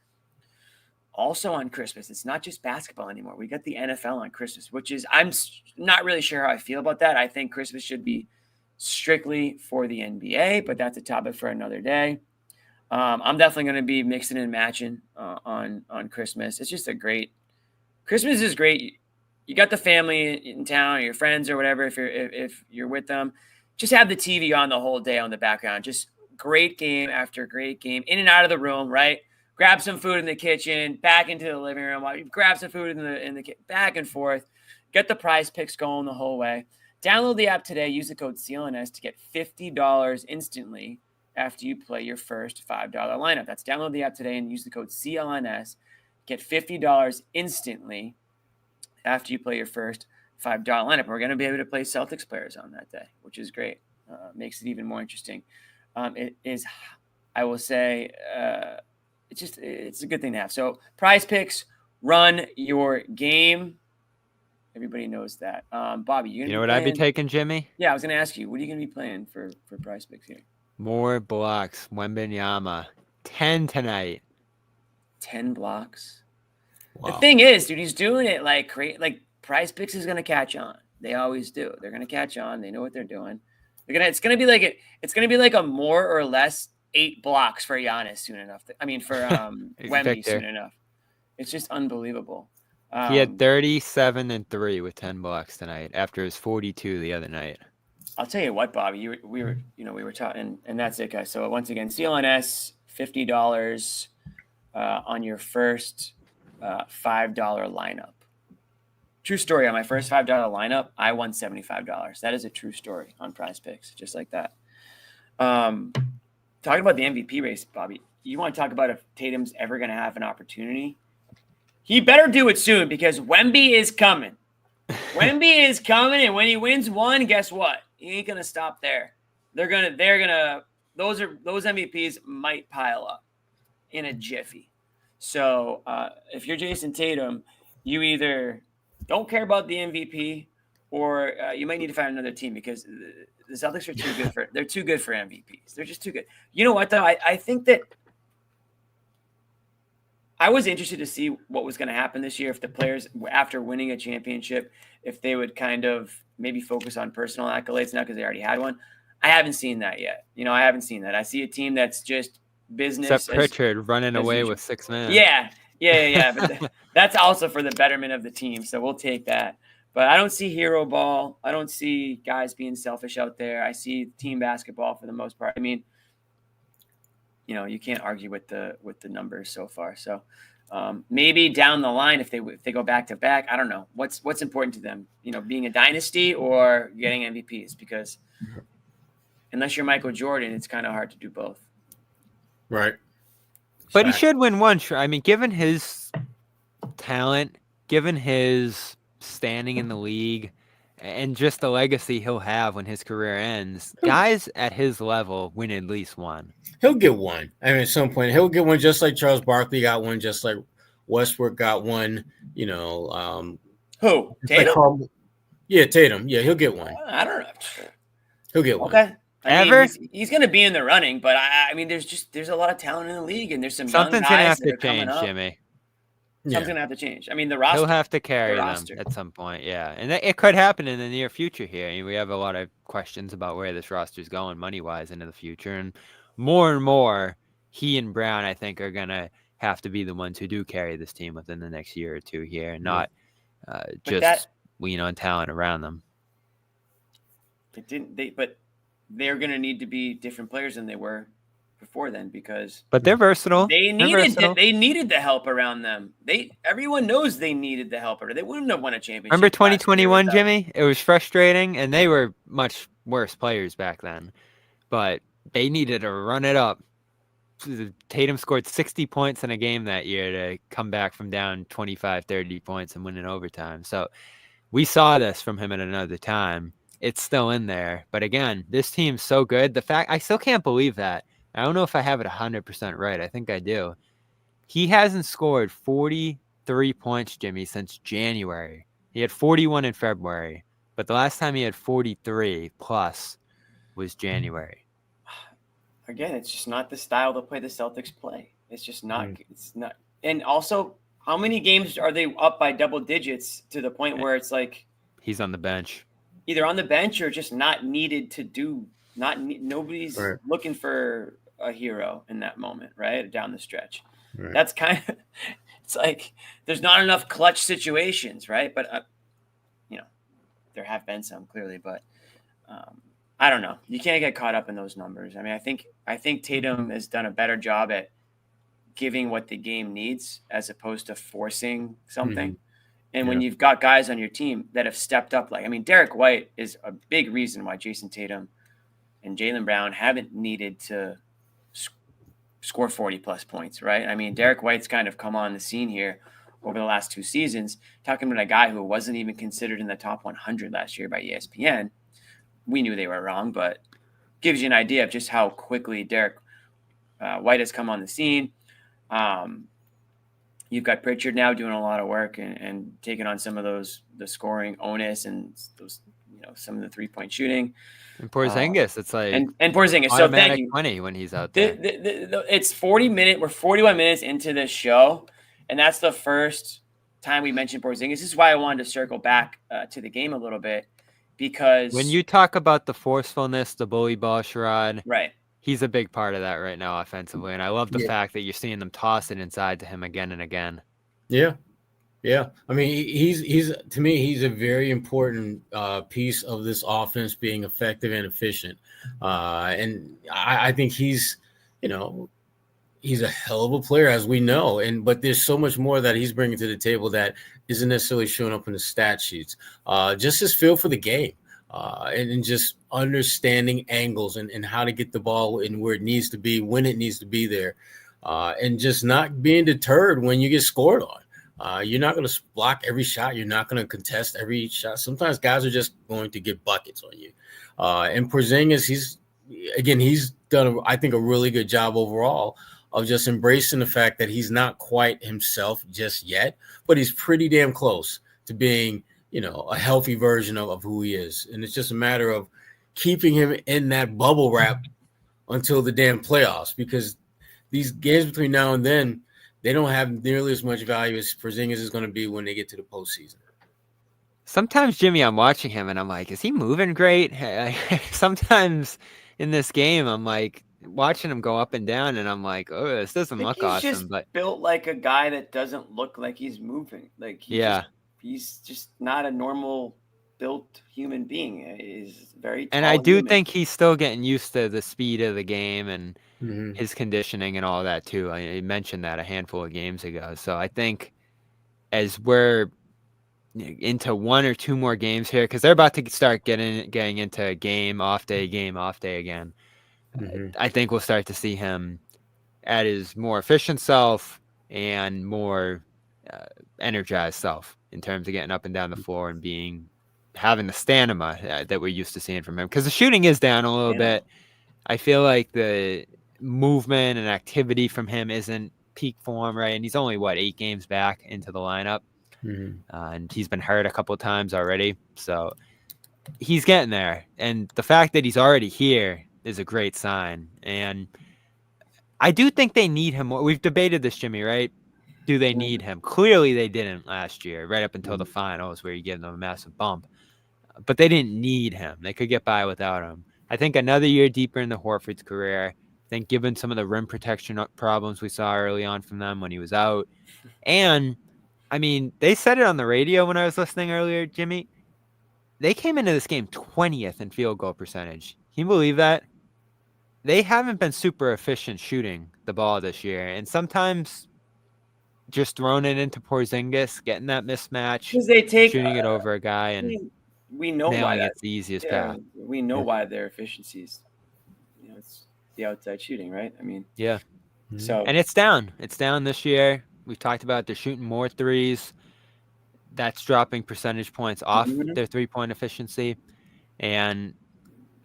Speaker 1: Also on Christmas, it's not just basketball anymore. We got the NFL on Christmas, which is, I'm not really sure how I feel about that. I think Christmas should be strictly for the NBA, but that's a topic for another day. I'm definitely going to be mixing and matching on Christmas. It's just Christmas is great. You got the family in town, or your friends or whatever. If you're with them, just have the TV on the whole day on the background. Just great game after great game, in and out of the room. Right, grab some food in the kitchen, back into the living room. Grab some food in the back and forth. Get the PrizePicks going the whole way. Download the app today. Use the code CLNS to get $50 instantly after you play your first $5 lineup. That's download the app today and use the code CLNS. Get $50 instantly after you play your first $5 lineup. We're going to be able to play Celtics players on that day, which is great. Makes it even more interesting. It is, I will say, it's a good thing to have. So PrizePicks, run your game. Everybody knows that. Bobby, you
Speaker 4: know what I'd be taking, Jimmy?
Speaker 1: Yeah, I was going to ask you, what are you going to be playing for PrizePicks here?
Speaker 4: More blocks. Wembanyama. 10 tonight.
Speaker 1: 10 blocks.
Speaker 6: Wow.
Speaker 1: The thing is, dude, he's doing it like PrizePicks is going to catch on. They always do. They're going to catch on. They know what they're doing. It's going to be like a more or less 8 blocks for Giannis soon enough. For Wemby soon enough. It's just unbelievable.
Speaker 4: He had 37 and 3 with 10 blocks tonight after his 42 the other night.
Speaker 1: I'll tell you what, Bobby, we were talking, and that's it, guys. So once again, CLNS, $50 on your first $5 lineup. True story. On my first $5 lineup, I won $75. That is a true story on PrizePicks, just like that. Talking about the MVP race, Bobby, you want to talk about if Tatum's ever going to have an opportunity? He better do it soon because Wemby is coming. Wemby is coming, and when he wins one, guess what? He ain't gonna stop there. Those MVPs might pile up in a jiffy. So if you're Jason Tatum, you either don't care about the MVP, or you might need to find another team because the Celtics are too good for MVPs. They're just too good. You know what though? I think that I was interested to see what was going to happen this year if the players, after winning a championship, if they would kind of maybe focus on personal accolades now because they already had one. I haven't seen that yet. I haven't seen that. I see a team that's just business.
Speaker 4: Except Pritchard running away usual. With 6 men.
Speaker 1: Yeah. But that's also for the betterment of the team, so we'll take that. But I don't see hero ball. I don't see guys being selfish out there. I see team basketball for the most part. I mean, you can't argue with the numbers so far. So maybe down the line, if they go back to back, I don't know what's important to them. Being a dynasty or getting MVPs, because unless you're Michael Jordan, it's kind of hard to do both.
Speaker 6: Right.
Speaker 4: But he should win one. I mean, given his talent, given his standing in the league, and just the legacy he'll have when his career ends, guys at his level win at least one.
Speaker 6: He'll get one. I mean, at some point, he'll get one just like Charles Barkley got one, just like Westbrook got one.
Speaker 1: Who? Tatum?
Speaker 6: Yeah, Tatum. Yeah, he'll get one.
Speaker 1: I don't know.
Speaker 6: He'll get one.
Speaker 1: Okay.
Speaker 4: Ever?
Speaker 1: He's going to be in the running, but I mean, there's a lot of talent in the league, and there's
Speaker 4: something's
Speaker 1: young guys
Speaker 4: going to have
Speaker 1: that
Speaker 4: to
Speaker 1: are coming
Speaker 4: change,
Speaker 1: up.
Speaker 4: Jimmy.
Speaker 1: Something's going to have to change. I mean, the roster.
Speaker 4: He'll have to carry them at some point, yeah. And it could happen in the near future here. I mean, we have a lot of questions about where this roster's going money-wise into the future. And more, he and Brown, I think, are going to have to be the ones who do carry this team within the next year or two here, and not just lean on talent around them.
Speaker 1: But they're going to need to be different players than they were before then because
Speaker 4: but they're versatile.
Speaker 1: They needed the help around them. Everyone knows they needed the help. They wouldn't have won a championship.
Speaker 4: Remember 2021, Jimmy? It was frustrating, and they were much worse players back then. But they needed to run it up. Tatum scored 60 points in a game that year to come back from down 25, 30 points and win in overtime. So we saw this from him at another time. It's still in there. But again, this team's so good. I still can't believe that. I don't know if I have it 100% right. I think I do. He hasn't scored 43 points, Jimmy, since January. He had 41 in February. But the last time he had 43 plus was January.
Speaker 1: Again, it's just not the style to play the Celtics play. It's just not. It's not. And also, how many games are they up by double digits to the point where it's like
Speaker 4: he's on the bench,
Speaker 1: either on the bench or just not needed to do. Nobody's looking for a hero in that moment, right down the stretch. Right. That's kind of. It's like there's not enough clutch situations, right? But there have been some clearly, but. I don't know. You can't get caught up in those numbers. I mean, I think Tatum has done a better job at giving what the game needs as opposed to forcing something. Mm-hmm. And when you've got guys on your team that have stepped up, Derek White is a big reason why Jason Tatum and Jaylen Brown haven't needed to score 40 plus points, right? I mean, Derek White's kind of come on the scene here over the last 2 seasons, talking about a guy who wasn't even considered in the top 100 last year by ESPN. We knew they were wrong, but gives you an idea of just how quickly Derek White has come on the scene. You've got Pritchard now doing a lot of work and taking on some of the scoring onus and those, some of the 3-point shooting.
Speaker 4: And Porzingis, it's like
Speaker 1: and Porzingis. So thank you.
Speaker 4: 20 when he's out there.
Speaker 1: It's 40 minutes. We're 41 minutes into this show, and that's the first time we mentioned Porzingis. This is why I wanted to circle back to the game a little bit. Because
Speaker 4: when you talk about the forcefulness, the bully ball, Sherrod,
Speaker 1: right,
Speaker 4: he's a big part of that right now offensively. And I love the fact that you're seeing them toss it inside to him again and again.
Speaker 6: Yeah. Yeah. I mean, he's to me, he's a very important piece of this offense being effective and efficient. And I think he's a hell of a player, as we know. But there's so much more that he's bringing to the table that isn't necessarily showing up in the stat sheets. Just his feel for the game and just understanding angles and how to get the ball in where it needs to be, when it needs to be there, and just not being deterred when you get scored on. You're not going to block every shot. You're not going to contest every shot. Sometimes guys are just going to get buckets on you. And Porzingis, he's done, I think, a really good job overall of just embracing the fact that he's not quite himself just yet, but he's pretty damn close to being, a healthy version of who he is. And it's just a matter of keeping him in that bubble wrap until the damn playoffs, because these games between now and then, they don't have nearly as much value as Porzingis is going to be when they get to the postseason.
Speaker 4: Sometimes, Jimmy, I'm watching him and I'm like, is he moving great? Sometimes in this game, I'm like, watching him go up and down, and I'm like, oh, this doesn't look awesome.
Speaker 1: He's just built like a guy that doesn't look like he's moving. Like he's just not a normal built human being. He's very tall.
Speaker 4: And I do think he's still getting used to the speed of the game and his conditioning and all that too. I mentioned that a handful of games ago. So I think as we're into 1 or 2 more games here, because they're about to start getting into game off day again. I think we'll start to see him at his more efficient self and more energized self in terms of getting up and down the floor and having the stamina that we're used to seeing from him. Because the shooting is down a little bit. I feel like the movement and activity from him isn't peak form, right? And he's only, 8 games back into the lineup. And he's been hurt a couple of times already. So he's getting there. And the fact that he's already here is a great sign. And I do think they need him more. We've debated this, Jimmy, right? Do they need him? Clearly they didn't last year, right up until the finals where you give them a massive bump. But they didn't need him. They could get by without him. I think another year deeper into Horford's career, I think given some of the rim protection problems we saw early on from them when he was out. And, I mean, they said it on the radio when I was listening earlier, Jimmy. They came into this game 20th in field goal percentage. Can you believe that? they haven't been super efficient shooting the ball this year. And sometimes just throwing it into Porzingis, getting that mismatch,
Speaker 1: Because they take
Speaker 4: shooting it over a guy and
Speaker 1: we know why
Speaker 4: nailing
Speaker 1: that.
Speaker 4: it's the easiest
Speaker 1: Yeah,
Speaker 4: path.
Speaker 1: we know why their efficiencies. It's the outside shooting, right? I mean,
Speaker 4: yeah.
Speaker 1: So
Speaker 4: and it's down. It's down this year. We've talked about they're shooting more threes. That's dropping percentage points off their 3-point efficiency. And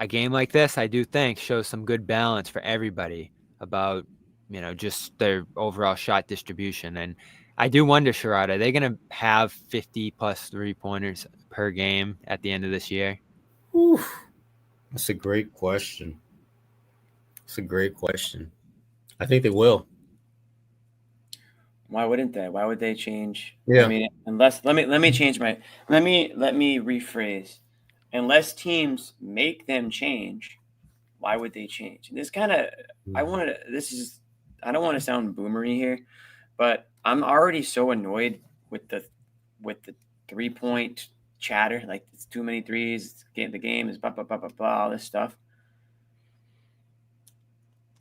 Speaker 4: a game like this, I do think, shows some good balance for everybody about, just their overall shot distribution. And I do wonder, Sherrod, are they going to have 50 plus 3-pointers per game at the end of this year?
Speaker 6: Whew. That's a great question. I think they will.
Speaker 1: Why wouldn't they? Why would they change?
Speaker 6: Yeah.
Speaker 1: I mean, unless let me change my let me rephrase. Unless teams make them change, why would they change? And this kind of I don't want to sound boomery here, but I'm already so annoyed with the 3-point chatter. Like, it's too many threes. The game is blah blah blah blah blah, all this stuff.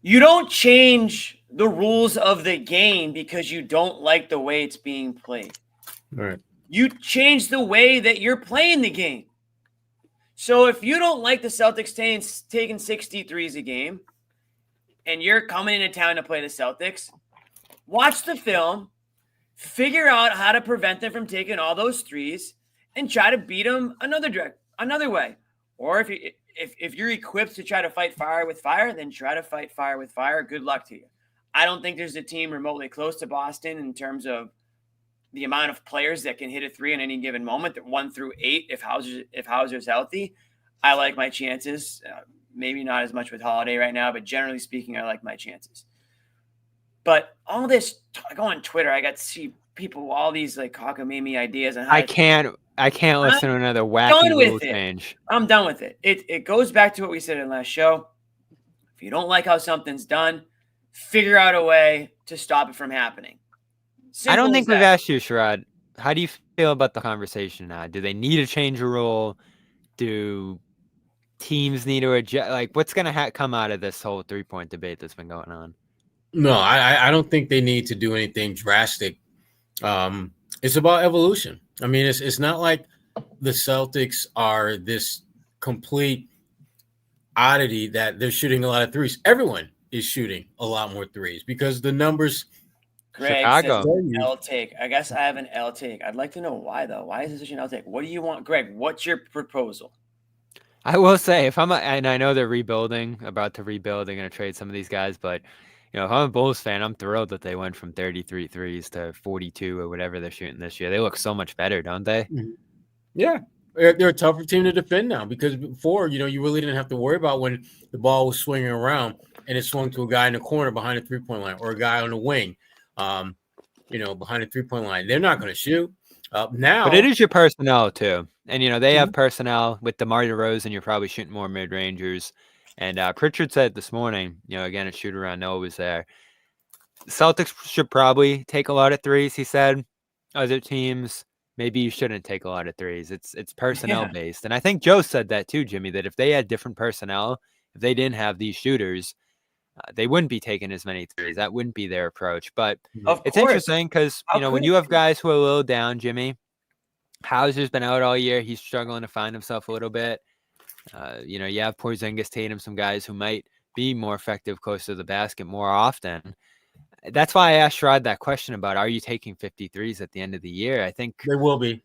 Speaker 1: You don't change the rules of the game because you don't like the way it's being played.
Speaker 6: Right.
Speaker 1: You change the way that you're playing the game. So if you don't like the Celtics taking 63s a game and you're coming into town to play the Celtics, watch the film, figure out how to prevent them from taking all those threes, and try to beat them another way. Or if you're equipped to try to fight fire with fire, then try to fight fire with fire. Good luck to you. I don't think there's a team remotely close to Boston in terms of the amount of players that can hit a three in any given moment, that 1 through 8, if Hauser's healthy. I like my chances. Maybe not as much with Holiday right now, but generally speaking, I like my chances. But all this, I go on Twitter, I got to see people, all these like cockamamie ideas. And
Speaker 4: I can't listen to another wacky rule change.
Speaker 1: I'm done with it. It goes back to what we said in the last show. If you don't like how something's done, figure out a way to stop it from happening.
Speaker 4: I don't think we've asked you, Sherrod. How do you feel about the conversation now? Do they need to change a rule? Do teams need to adjust? Like, what's going to come out of this whole 3-point debate that's been going on?
Speaker 6: No, I don't think they need to do anything drastic. It's about evolution. I mean, it's not like the Celtics are this complete oddity that they're shooting a lot of threes. Everyone is shooting a lot more threes because the numbers.
Speaker 1: Greg
Speaker 4: Chicago.
Speaker 1: says L take. I guess I have an L take. I'd like to know why, though. Why is this such an L take? What do you want, Greg? What's your proposal?
Speaker 4: I will say, and I know they're about to rebuild, they're going to trade some of these guys, but if I'm a Bulls fan, I'm thrilled that they went from 33 threes to 42 or whatever they're shooting this year. They look so much better, don't they?
Speaker 6: Yeah. They're a tougher team to defend now because before, you really didn't have to worry about when the ball was swinging around and it swung to a guy in the corner behind the 3-point line or a guy on the wing, behind the 3-point line. They're not going to shoot now.
Speaker 4: But it is your personnel too. And, they have personnel with DeMar DeRozan. You're probably shooting more mid-rangers. And Pritchard said this morning, again, a shoot around, Noah was there. The Celtics should probably take a lot of threes. He said other teams, maybe you shouldn't take a lot of threes. It's personnel based. And I think Joe said that too, Jimmy, that if they had different personnel, if they didn't have these shooters, they wouldn't be taking as many threes. That wouldn't be their approach. But it's interesting because, when you have guys who are a little down, Jimmy, Hauser's been out all year. He's struggling to find himself a little bit. You have Porzingis, Tatum, some guys who might be more effective close to the basket more often. That's why I asked Sherrod that question about, are you taking 53s at the end of the year? I think
Speaker 6: they will be.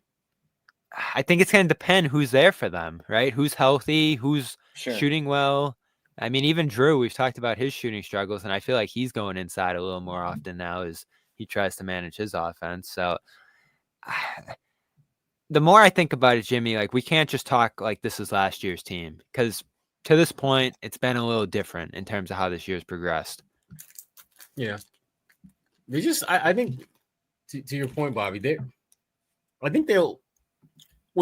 Speaker 4: I think it's going to depend who's there for them, right? Who's healthy, who's shooting well. I mean, even Drew, we've talked about his shooting struggles, and I feel like he's going inside a little more often now as he tries to manage his offense. So the more I think about it, Jimmy, like, we can't just talk like this is last year's team, because to this point, it's been a little different in terms of how this year's progressed.
Speaker 6: Yeah. They just, I think, to your point, Bobby, what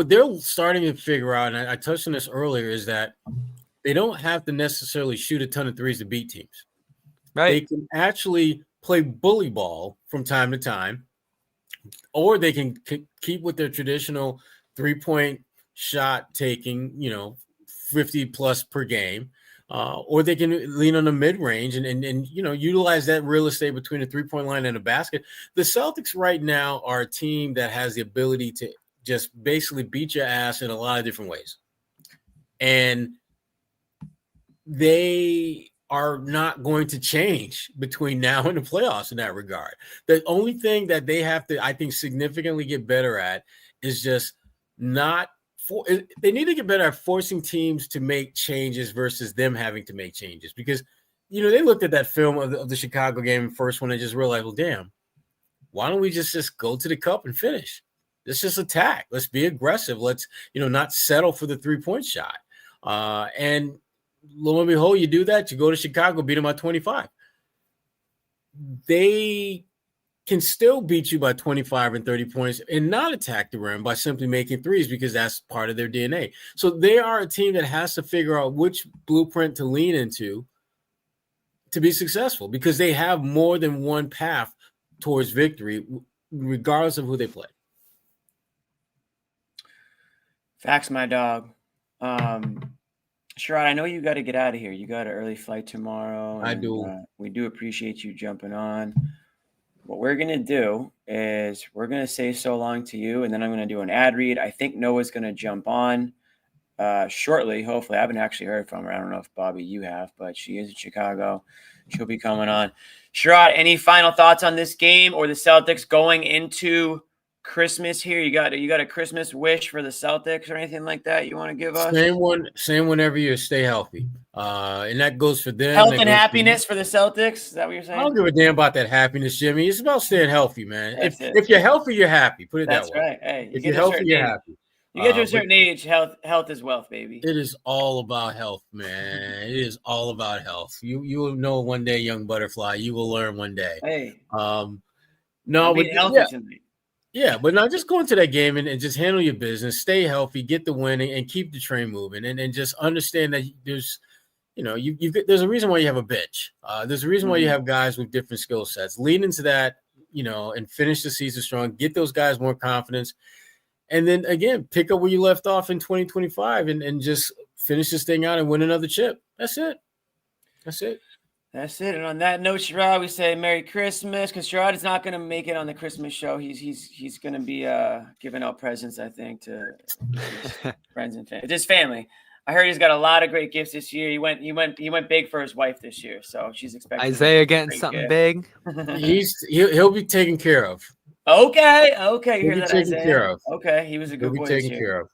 Speaker 6: they're starting to figure out, and I touched on this earlier, is that they don't have to necessarily shoot a ton of threes to beat teams.
Speaker 4: Right.
Speaker 6: They can actually play bully ball from time to time, or they can keep with their traditional 3-point shot taking, 50 plus per game. or they can lean on the mid-range and utilize that real estate between the three-point line and the basket. The Celtics right now are a team that has the ability to just basically beat your ass in a lot of different ways. And they are not going to change between now and the playoffs in that regard. The only thing that they have to, I think, significantly get better at is just they need to get better at forcing teams to make changes versus them having to make changes. Because, they looked at that film of the Chicago game first one and just realized, well, damn, why don't we just go to the cup and finish? Let's just attack. Let's be aggressive. Let's, not settle for the 3-point shot. And lo and behold, you do that, you go to Chicago, beat them by 25. They can still beat you by 25 and 30 points and not attack the rim by simply making threes because that's part of their DNA. So they are a team that has to figure out which blueprint to lean into to be successful because they have more than one path towards victory, regardless of who they play.
Speaker 1: Facts, my dog. Sherrod, I know you got to get out of here. You got an early flight tomorrow.
Speaker 6: I do.
Speaker 1: We do appreciate you jumping on. What we're going to do is we're going to say so long to you, and then I'm going to do an ad read. I think Noah's going to jump on shortly, hopefully. I haven't actually heard from her. I don't know if, Bobby, you have, but she is in Chicago. She'll be coming on. Sherrod, any final thoughts on this game or the Celtics going into Christmas here? You got a Christmas wish for the Celtics or anything like that you want to give us?
Speaker 6: Same one every year. Stay healthy. And that goes for them.
Speaker 1: Health and happiness for the Celtics. Is that what you're saying?
Speaker 6: I don't give a damn about that happiness, Jimmy. It's about staying healthy, man. If you're healthy, you're happy. Put it that way.
Speaker 1: That's right. Hey,
Speaker 6: if you're healthy, you're happy.
Speaker 1: You get to a certain age, health is wealth, baby.
Speaker 6: It is all about health, man. It is all about health. You will know one day, young butterfly. You will learn one day.
Speaker 1: Hey.
Speaker 6: No, but yeah, but no, just go into that game and just handle your business, stay healthy, get the win, and keep the train moving, and just understand that there's, there's a reason why you have a bench. There's a reason why you have guys with different skill sets. Lean into that, and finish the season strong. Get those guys more confidence, and then again, pick up where you left off in 2025, and just finish this thing out and win another chip. That's it.
Speaker 1: That's it. And on that note, Sherrod, we say Merry Christmas because Sherrod is not going to make it on the Christmas show. He's going to be giving out presents, I think, to his friends and family. His family. I heard he's got a lot of great gifts this year. He went big for his wife this year, so she's expecting
Speaker 4: Isaiah getting something big.
Speaker 6: He'll be taken care of.
Speaker 1: Okay. You hear that,
Speaker 6: taken
Speaker 1: Isaiah?
Speaker 6: care of.
Speaker 1: Okay, he was a good boy.
Speaker 6: He'll be taken care of.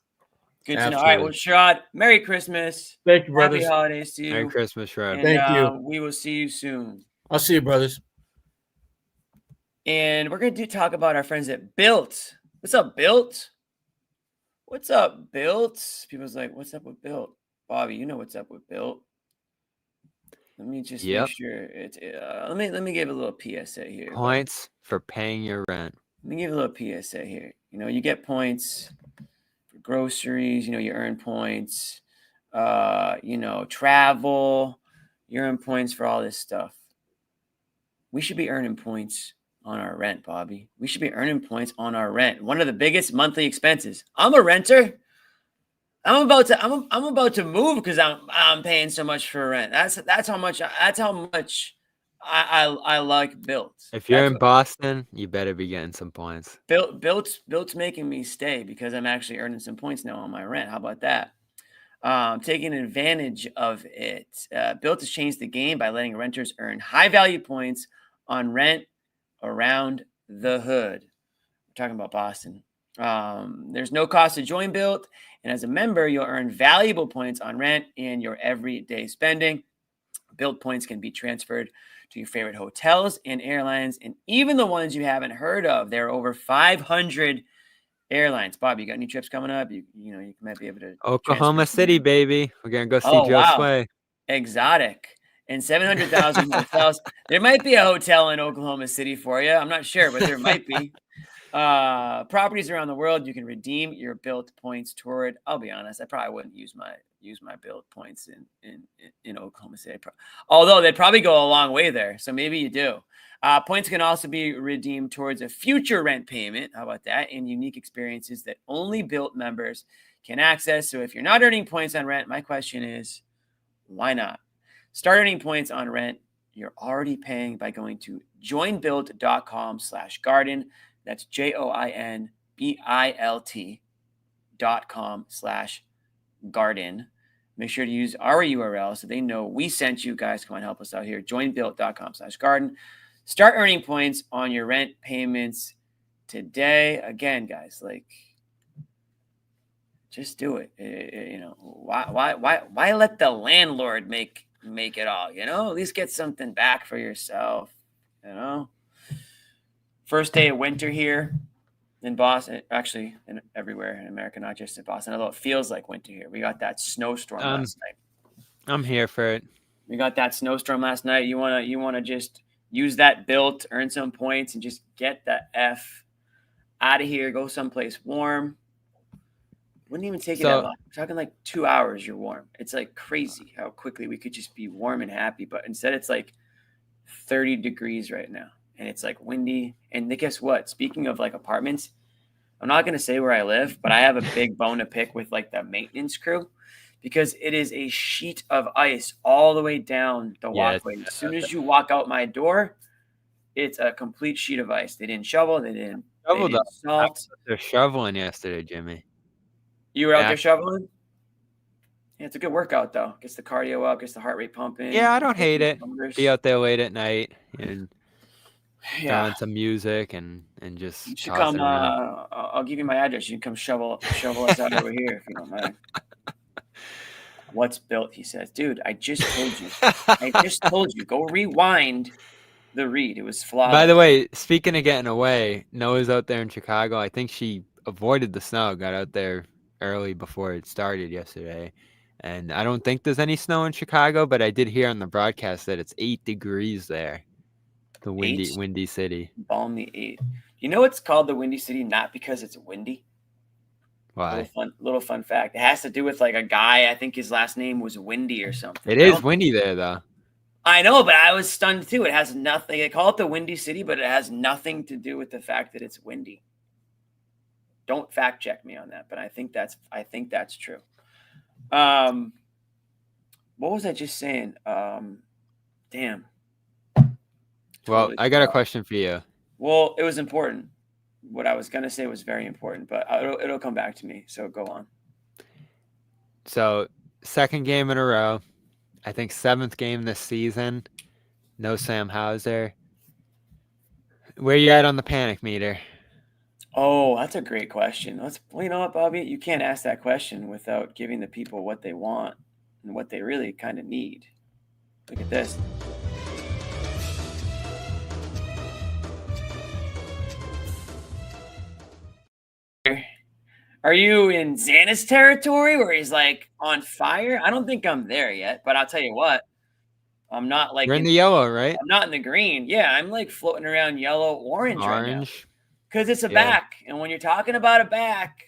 Speaker 1: Good to know. All right, well, Sherrod, Merry Christmas.
Speaker 6: Thank you, brothers.
Speaker 1: Happy holidays to you.
Speaker 4: Merry Christmas, Sherrod.
Speaker 6: Thank you.
Speaker 1: We will see you soon.
Speaker 6: I'll see you, brothers.
Speaker 1: And we're going to talk about our friends at Bilt. What's up, Bilt? What's up, Bilt? People's like, what's up with Bilt? Bobby, you know what's up with Bilt. Let me just make sure it's let me give a little PSA here.
Speaker 4: Points for paying your rent.
Speaker 1: Let me give a little PSA here. You get points for groceries, you earn points, travel, you earn points for all this stuff. We should be earning points on our rent, Bobby. We should be earning points on our rent. One of the biggest monthly expenses. I'm a renter. I'm about to move because I'm paying so much for rent. That's how much I like Bilt.
Speaker 4: If you're in Boston, you better be getting some points.
Speaker 1: Bilt's making me stay because I'm actually earning some points now on my rent. How about that? Taking advantage of it. Bilt has changed the game by letting renters earn high value points on rent around the hood. We're talking about Boston. There's no cost to join Bilt, and as a member, you'll earn valuable points on rent and your everyday spending. Bilt points can be transferred to your favorite hotels and airlines, and even the ones you haven't heard of. There are over 500 airlines. Bob, you got any trips coming up? You might be able to.
Speaker 4: Oklahoma City, baby. We're gonna go see Joe Sway.
Speaker 1: Exotic. And 700,000 hotels. There might be a hotel in Oklahoma City for you. I'm not sure, but there might be. Properties around the world you can redeem your Bilt points toward. I'll be honest, I probably wouldn't use my Bilt points in Oklahoma City. Although they'd probably go a long way there. So maybe you do. Points can also be redeemed towards a future rent payment. How about that? And unique experiences that only Bilt members can access. So if you're not earning points on rent, my question is, why not? Start earning points on rent you're already paying by going to joinbilt.com/garden. That's joinbilt.com/garden. Make sure to use our URL so they know we sent you guys. Come on, help us out here. Joinbilt.com/garden. Start earning points on your rent payments today. Again, guys, like, just do it. Why let the landlord make it all? At least get something back for yourself. First day of winter here in Boston, actually, everywhere in America, not just in Boston. Although it feels like winter here. We got that snowstorm last night.
Speaker 4: I'm here for it.
Speaker 1: We got that snowstorm last night. You wanna just use that Bilt, earn some points, and just get the F out of here. Go someplace warm. Wouldn't even take you that long. We're talking like 2 hours. You're warm. It's like crazy how quickly we could just be warm and happy. But instead, it's like 30 degrees right now, and it's like windy. And guess what? Speaking of like apartments, I'm not gonna say where I live, but I have a big bone to pick with like the maintenance crew, because it is a sheet of ice all the way down the walkway. As soon as you walk out my door, it's a complete sheet of ice. They didn't shovel. They didn't salt.
Speaker 4: They're shoveling yesterday, Jimmy.
Speaker 1: You were out there shoveling? Yeah, it's a good workout, though. Gets the cardio up, gets the heart rate pumping.
Speaker 4: Yeah, I don't hate it. Be out there late at night and throw on some music and just.
Speaker 1: You should come. I'll give you my address. You can come shovel us out over here if you don't mind. What's Bilt? He says, dude, I just told you. Go rewind the read. It was flawed.
Speaker 4: By the way, speaking of getting away, Noah's out there in Chicago. I think she avoided the snow, got out there early before it started yesterday. And I don't think there's any snow in Chicago, but I did hear on the broadcast that it's 8 degrees there. The windy city.
Speaker 1: Balmy 8. You know it's called the Windy City not because it's windy?
Speaker 4: Why?
Speaker 1: Little fun fact. It has to do with like a guy. I think his last name was Windy or something.
Speaker 4: It is windy there, though.
Speaker 1: I know, but I was stunned too. It has nothing. They call it the Windy City, but it has nothing to do with the fact that it's windy. Don't fact check me on that, but I think that's true. What was I just saying? Damn.
Speaker 4: Well, I got a question for you.
Speaker 1: Well, it was important. What I was going to say was very important, but it'll come back to me. So go on.
Speaker 4: So, second game in a row. I think 7th game this season. No Sam Hauser. Where you at on the panic meter?
Speaker 1: Oh, that's a great question. You know what, Bobby? You can't ask that question without giving the people what they want and what they really kind of need. Look at this. Are you in Xana's territory where he's like on fire? I don't think I'm there yet, but I'll tell you what. I'm not like.
Speaker 4: You're in the yellow, right?
Speaker 1: I'm not in the green. Yeah, I'm like floating around yellow, orange right now. Because it's a back. And when you're talking about a back,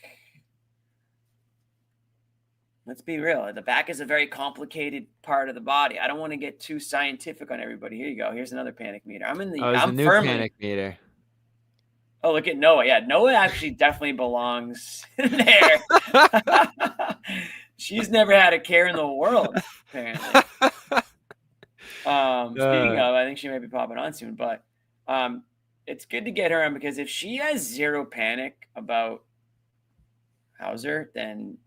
Speaker 1: let's be real. The back is a very complicated part of the body. I don't want to get too scientific on everybody. Here you go. Here's another panic meter. I'm in the. I'm
Speaker 4: new
Speaker 1: firmly,
Speaker 4: panic meter.
Speaker 1: Oh, look at Noah. Yeah, Noah actually definitely belongs in there. She's never had a care in the world, apparently. Speaking of, I think she might be popping on soon, but it's good to get her on, because if she has zero panic about Hauser, then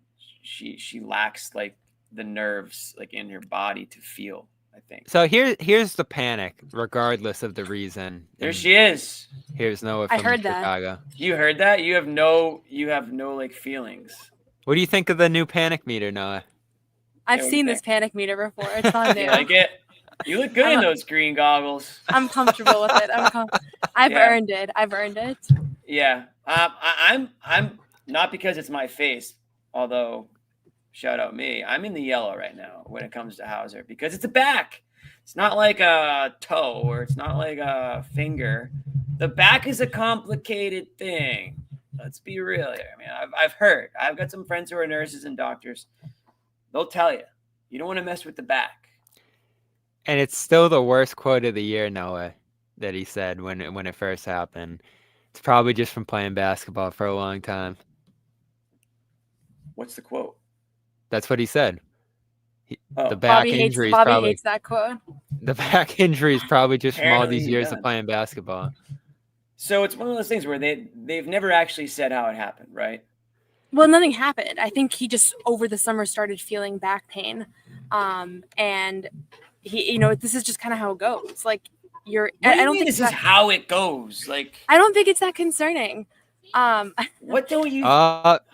Speaker 1: she lacks like the nerves like in her body to feel, I think.
Speaker 4: So here's the panic, regardless of the reason.
Speaker 1: There she is.
Speaker 4: Here's Noah from Chicago.
Speaker 1: You heard that? You have no like feelings.
Speaker 4: What do you think of the new panic meter, Noah?
Speaker 8: I've seen this panic meter before. It's not new.
Speaker 1: You like it? You look good in those green goggles.
Speaker 8: I'm comfortable with it. I've earned it.
Speaker 1: Yeah. I'm not because it's my face, although shout out me. I'm in the yellow right now when it comes to Hauser, because it's a back. It's not like a toe, or it's not like a finger. The back is a complicated thing. Let's be real here. I mean, I've heard. I've got some friends who are nurses and doctors. They'll tell you, you don't want to mess with the back.
Speaker 4: And it's still the worst quote of the year, Noah, that he said when it first happened. It's probably just from playing basketball for a long time.
Speaker 1: What's the quote?
Speaker 4: That's what he said. The back injury is probably
Speaker 8: hates that quote.
Speaker 4: the back injury is probably just from all these
Speaker 1: Apparently,
Speaker 4: years
Speaker 1: yeah.
Speaker 4: of playing basketball.
Speaker 1: So it's one of those things where they've never actually said how it happened, right?
Speaker 8: Well, nothing happened. I think he just over the summer started feeling back pain, and he, this is just kind of how it goes. Like I don't think
Speaker 1: this is how it goes. Like
Speaker 8: I don't think it's that concerning.
Speaker 1: What don't you?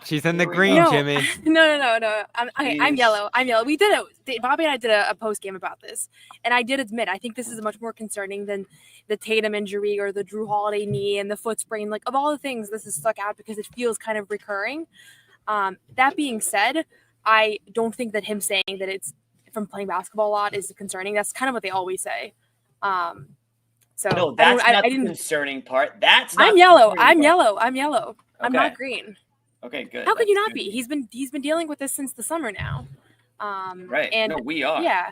Speaker 4: She's in the
Speaker 1: Here we
Speaker 4: green,
Speaker 1: go.
Speaker 4: Jimmy.
Speaker 8: No. I'm
Speaker 1: Yes.
Speaker 8: yellow. We did it. Bobby and I did a post game about this, and I did admit I think this is much more concerning than the Tatum injury or the Drew Holiday knee and the foot sprain. Like of all the things, this is stuck out because it feels kind of recurring. That being said, I don't think that him saying that it's from playing basketball a lot is concerning. That's kind of what they always say. So
Speaker 1: No, that's not
Speaker 8: I
Speaker 1: the
Speaker 8: didn't.
Speaker 1: concerning part. That's not
Speaker 8: I'm
Speaker 1: the
Speaker 8: yellow.
Speaker 1: concerning
Speaker 8: I'm
Speaker 1: part.
Speaker 8: yellow. I'm yellow. I'm
Speaker 1: Okay.
Speaker 8: not green.
Speaker 1: Okay, good.
Speaker 8: How could you
Speaker 1: That's
Speaker 8: not
Speaker 1: good.
Speaker 8: be? He's been dealing with this since the summer now.
Speaker 1: Right.
Speaker 8: And
Speaker 1: No, we are.
Speaker 8: yeah,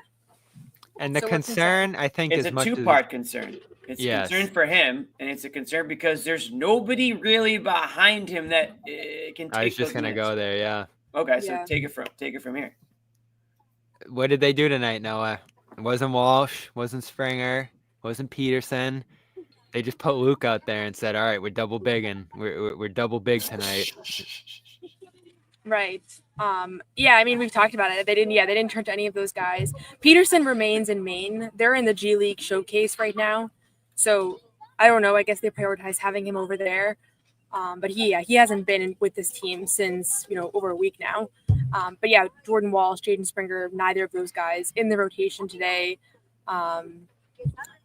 Speaker 4: And the
Speaker 8: So what's
Speaker 4: concern, I think,
Speaker 1: It's
Speaker 4: as
Speaker 1: a
Speaker 4: much
Speaker 1: two-part concern. It's
Speaker 4: Yes.
Speaker 1: a concern for him, and it's a concern because there's nobody really behind him that can take
Speaker 4: I was just
Speaker 1: those
Speaker 4: gonna
Speaker 1: minutes.
Speaker 4: go there. Yeah.
Speaker 1: Okay, so
Speaker 8: Yeah.
Speaker 1: take it from here.
Speaker 4: What did they do tonight, Noah? It wasn't Walsh, wasn't Springer, wasn't Peterson. They just put Luke out there and said, "All right, we're double bigging. We're double big tonight."
Speaker 8: right. Yeah, I mean we've talked about it. They didn't turn to any of those guys. Peterson remains in Maine. They're in the G League showcase right now. So I don't know. I guess they prioritize having him over there. But he hasn't been with this team since over a week now. But yeah, Jordan Walsh, Jaden Springer, neither of those guys in the rotation today.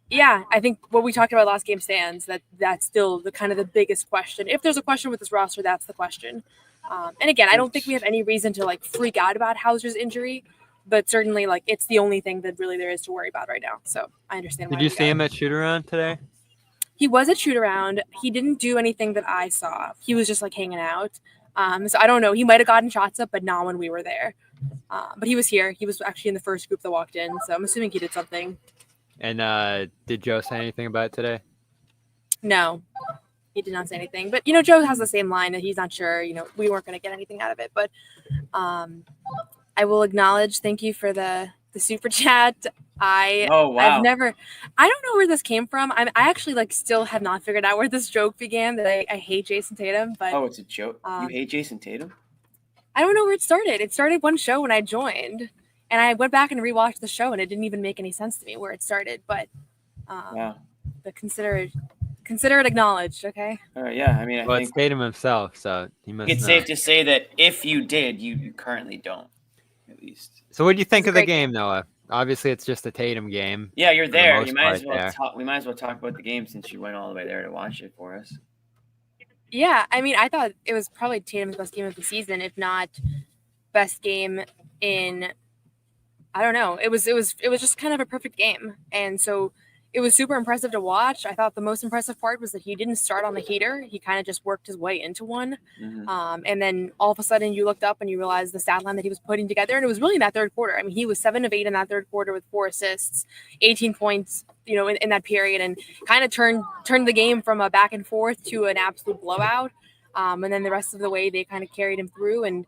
Speaker 8: Yeah, I think what we talked about last game stands. That's still the kind of the biggest question. If there's a question with this roster, that's the question. And again, I don't think we have any reason to freak out about Hauser's injury, but certainly it's the only thing that really there is to worry about right now. So I understand.
Speaker 4: Did you see him at shoot around today?
Speaker 8: He was at shoot around. He didn't do anything that I saw. He was just hanging out. So I don't know. He might have gotten shots up, but not when we were there. But he was here. He was actually in the first group that walked in. So I'm assuming he did something.
Speaker 4: And did Joe say anything about it today?
Speaker 8: No, he did not say anything. But Joe has the same line that he's not sure. We weren't going to get anything out of it. But I will acknowledge. Thank you for the super chat.
Speaker 1: Oh wow!
Speaker 8: I don't know where this came from. I actually still have not figured out where this joke began. That I hate Jason Tatum, but
Speaker 1: it's a joke. You hate Jason Tatum?
Speaker 8: I don't know where it started. It started one show when I joined, and I went back and rewatched the show, and it didn't even make any sense to me where it started. But
Speaker 1: Wow.
Speaker 8: But consider it acknowledged. Okay.
Speaker 1: All right. Yeah. I mean, I
Speaker 4: Well,
Speaker 1: think
Speaker 4: it's Tatum himself, so he must.
Speaker 1: it's
Speaker 4: know.
Speaker 1: safe to say that if you did, you currently don't, at least.
Speaker 4: So, what do you think
Speaker 8: It's a
Speaker 4: of the
Speaker 8: great
Speaker 4: game, Noah? Obviously, it's just a Tatum game.
Speaker 1: Yeah, you're
Speaker 4: for the
Speaker 1: there.
Speaker 4: most
Speaker 1: You might
Speaker 4: part
Speaker 1: as well
Speaker 4: there.
Speaker 1: talk. We might as well talk about the game since you went all the way there to watch it for us.
Speaker 8: Yeah, I mean, I thought it was probably Tatum's best game of the season, if not best game in. I don't know. It was just kind of a perfect game, and so it was super impressive to watch. I thought the most impressive part was that he didn't start on the heater. He kind of just worked his way into one, and then all of a sudden you looked up and you realized the stat line that he was putting together, and it was really in that third quarter. I mean, he was 7 of 8 in that third quarter with 4 assists, 18 points, in that period, and kind of turned the game from a back and forth to an absolute blowout. And then the rest of the way they kind of carried him through and,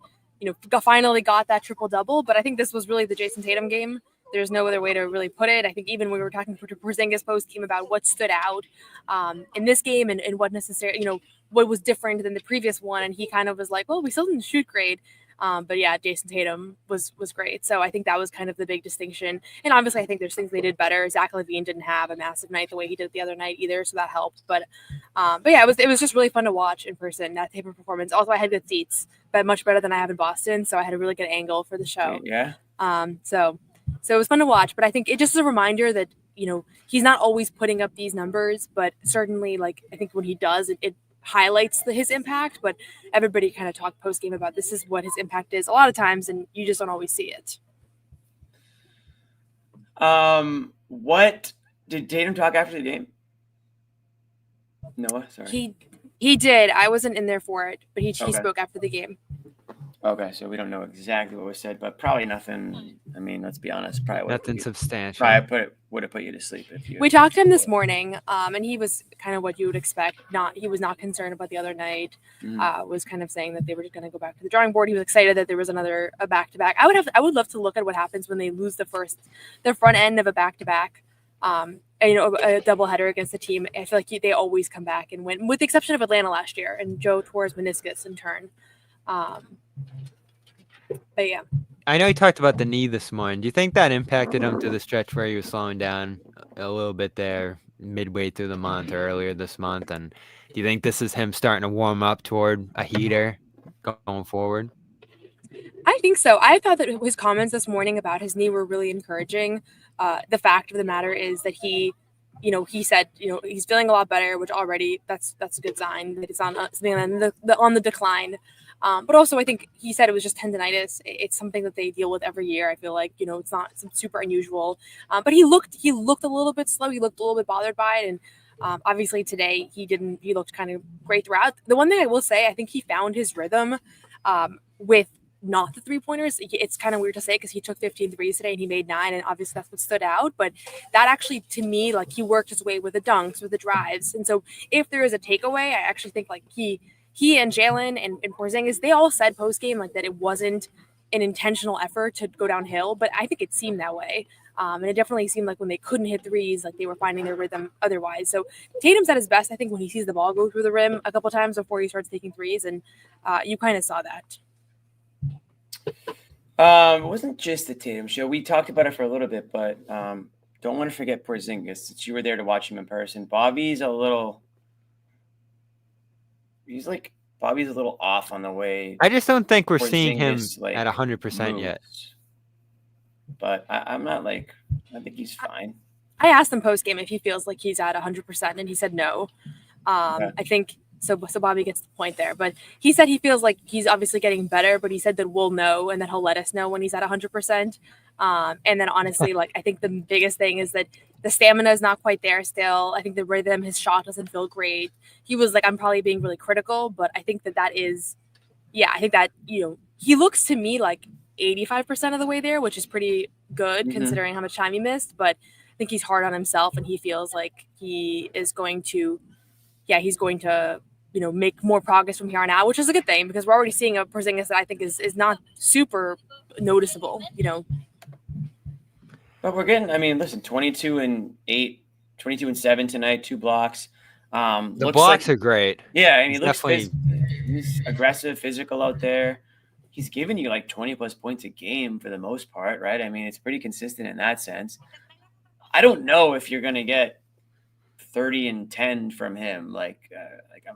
Speaker 8: finally got that triple double. But I think this was really the Jason Tatum game. There's no other way to really put it. I think even when we were talking to Porzingis post game about what stood out in this game and what what was different than the previous one. And he kind of was like, well, we still didn't shoot great. But yeah, Jason Tatum was great. So I think that was kind of the big distinction. And obviously I think there's things they did better. Zach LaVine didn't have a massive night the way he did the other night either. So that helped. But yeah, it was just really fun to watch in person, that type of performance. Also, I had good seats, but much better than I have in Boston. So I had a really good angle for the show.
Speaker 1: Yeah.
Speaker 8: So it was fun to watch, but I think it just is a reminder that, he's not always putting up these numbers, but certainly I think when he does, it highlights his impact, but everybody kind of talked post game about this is what his impact is a lot of times, and you just don't always see it.
Speaker 1: What did Tatum talk after the game? Noah, sorry.
Speaker 8: He did. I wasn't in there for it, but he
Speaker 1: Okay.
Speaker 8: spoke after the game.
Speaker 1: Okay, so we don't know exactly what was said, but probably nothing. I mean, let's be honest, probably
Speaker 4: Nothing substantial.
Speaker 1: Probably would have put you to sleep if you.
Speaker 8: We talked to him this morning, and he was kind of what you would expect. He was not concerned about the other night. Was kind of saying that they were just going to go back to the drawing board. He was excited that there was a back-to-back. I would love to look at what happens when they lose the front end of a back-to-back. And, a doubleheader against the team. I feel like they always come back and win, with the exception of Atlanta last year, and Joe tore his meniscus in turn. But yeah,
Speaker 4: I know he talked about the knee this morning. Do you think that impacted him to the stretch where he was slowing down a little bit there midway through the month or earlier this month? And do you think this is him starting to warm up toward a heater going forward?
Speaker 8: I think so. I thought that his comments this morning about his knee were really encouraging. The fact of the matter is that he said, he's feeling a lot better, which already that's a good sign that it's on the decline. But also, I think he said it was just tendonitis. It's something that they deal with every year. I feel like, it's not super unusual. But he looked a little bit slow. He looked a little bit bothered by it. And obviously today he looked kind of great throughout. The one thing I will say, I think he found his rhythm with not the 3-pointers. It's kind of weird to say because he took 15 threes today and he made 9, and obviously that's what stood out. But that actually, to me, like, he worked his way with the dunks, with the drives. And so if there is a takeaway, I actually think like he and Jalen and Porzingis, they all said post-game like that it wasn't an intentional effort to go downhill, but I think it seemed that way. And it definitely seemed like when they couldn't hit threes, like they were finding their rhythm otherwise. So Tatum's at his best, I think, when he sees the ball go through the rim a couple times before he starts taking threes, and you kind of saw that.
Speaker 1: It wasn't just the Tatum show. We talked about it for a little bit, but don't want to forget Porzingis, since you were there to watch him in person. Bobby's a little off on the way.
Speaker 4: I just don't think we're
Speaker 1: Porzingis,
Speaker 4: seeing him at 100% yet.
Speaker 1: But I'm not I think he's fine.
Speaker 8: I asked him post game if he feels like he's at 100%, and he said no. Okay. I think so. Bobby gets the point there, but he said he feels like he's obviously getting better, but he said that we'll know and that he'll let us know when he's at 100%. And then honestly, I think the biggest thing is that the stamina is not quite there still. I think the rhythm, his shot doesn't feel great. He was like, I'm probably being really critical, but I think that is, I think that, he looks to me like 85% of the way there, which is pretty good considering how much time he missed. But I think he's hard on himself, and he feels like he is going to, make more progress from here on out, which is a good thing because we're already seeing a Porzingis that I think is not super noticeable,
Speaker 1: But we're getting, listen, 22-8, 22-7 tonight, 2 blocks.
Speaker 4: The blocks are great.
Speaker 1: Yeah, and he looks he's aggressive, physical out there. He's giving you like 20-plus points a game for the most part, right? It's pretty consistent in that sense. I don't know if you're going to get 30 and 10 from him. I'm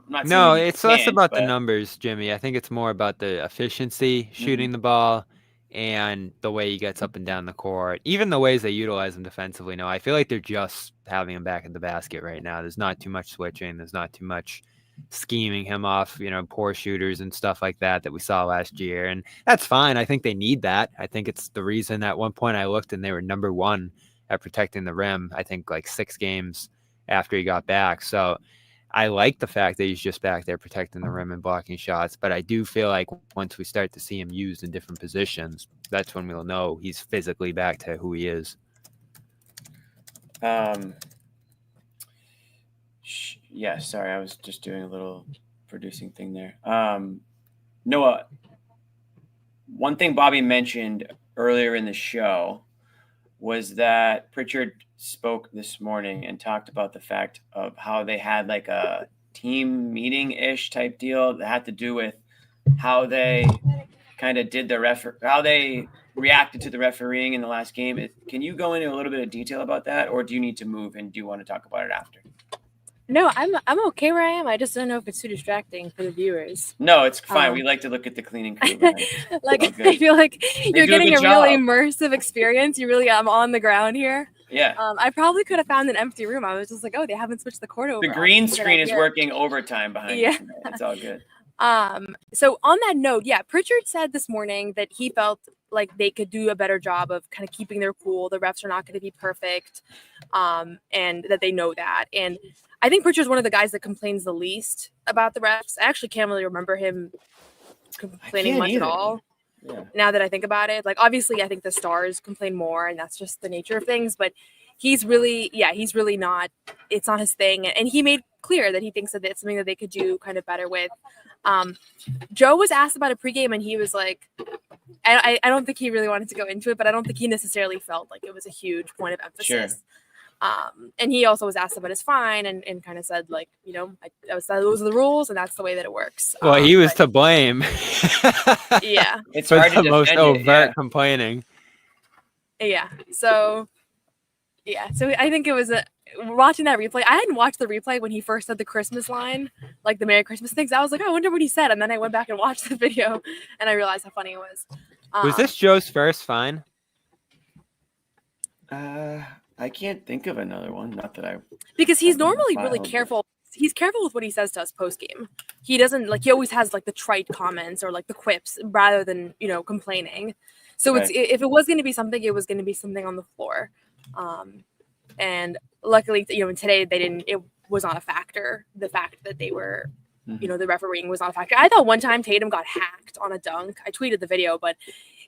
Speaker 1: not.
Speaker 4: No, it's less about the numbers, Jimmy. I think it's more about the efficiency, shooting the ball, and the way he gets up and down the court. Even the ways they utilize him defensively. No, I feel like they're just having him back in the basket right now. There's not too much switching. There's not too much scheming him off, poor shooters and stuff like that we saw last year. And that's fine. I think they need that. I think it's the reason at one point I looked and they were number 1 at protecting the rim, I think like 6 games after he got back. So I like the fact that he's just back there protecting the rim and blocking shots. But I do feel like once we start to see him used in different positions, that's when we'll know he's physically back to who he is.
Speaker 1: Yeah, sorry, I was just doing a little producing thing there. Noah, one thing Bobby mentioned earlier in the show was that Pritchard spoke this morning and talked about the fact of how they had like a team meeting-ish type deal that had to do with how they kind of did how they reacted to the refereeing in the last game. Can you go into a little bit of detail about that, or do you need to move and do you want to talk about it after?
Speaker 8: No, I'm okay where I am. I just don't know if it's too distracting for the viewers.
Speaker 1: No, it's fine. We like to look at the cleaning crew.
Speaker 8: I feel like you're getting a really immersive experience. You really am on the ground here.
Speaker 1: Yeah.
Speaker 8: I probably could have found an empty room. I was just like, oh, they haven't switched the cord over.
Speaker 1: The green screen is working overtime behind you. It's all good.
Speaker 8: So on that note, Pritchard said this morning that he felt like they could do a better job of kind of keeping their cool. The refs are not going to be perfect, and that they know that. And I think Pritchard's one of the guys that complains the least about the refs. I actually can't really remember him complaining much at all.
Speaker 1: Yeah.
Speaker 8: Now that I think about it, like obviously I think the stars complain more, and that's just the nature of things, but he's really not, it's not his thing. And he made clear that he thinks that it's something that they could do kind of better with. Joe was asked about a pregame and he was like, I don't think he really wanted to go into it, but I don't think he necessarily felt like it was a huge point of emphasis.
Speaker 1: Sure.
Speaker 8: And he also was asked about his fine and kind of said, like, those are the rules and that's the way that it works.
Speaker 4: Well, he was to blame.
Speaker 8: Yeah.
Speaker 1: It's
Speaker 4: for
Speaker 1: hard
Speaker 4: the
Speaker 1: to
Speaker 4: most
Speaker 1: defend it,
Speaker 4: overt complaining.
Speaker 8: Yeah. So I think it was watching that replay. I hadn't watched the replay when he first said the Christmas line, like the Merry Christmas things. I was like, I wonder what he said. And then I went back and watched the video and I realized how funny it was.
Speaker 4: Was this Joe's first fine?
Speaker 1: I can't think of another one. Not that
Speaker 8: because he's normally really careful. He's careful with what he says to us post game. He doesn't he always has like the trite comments or like the quips rather than complaining. So
Speaker 1: right.
Speaker 8: If it was going to be something, it was going to be something on the floor. And luckily, today it was not a factor. The fact that they were, the refereeing was not a factor. I thought one time Tatum got hacked on a dunk. I tweeted the video,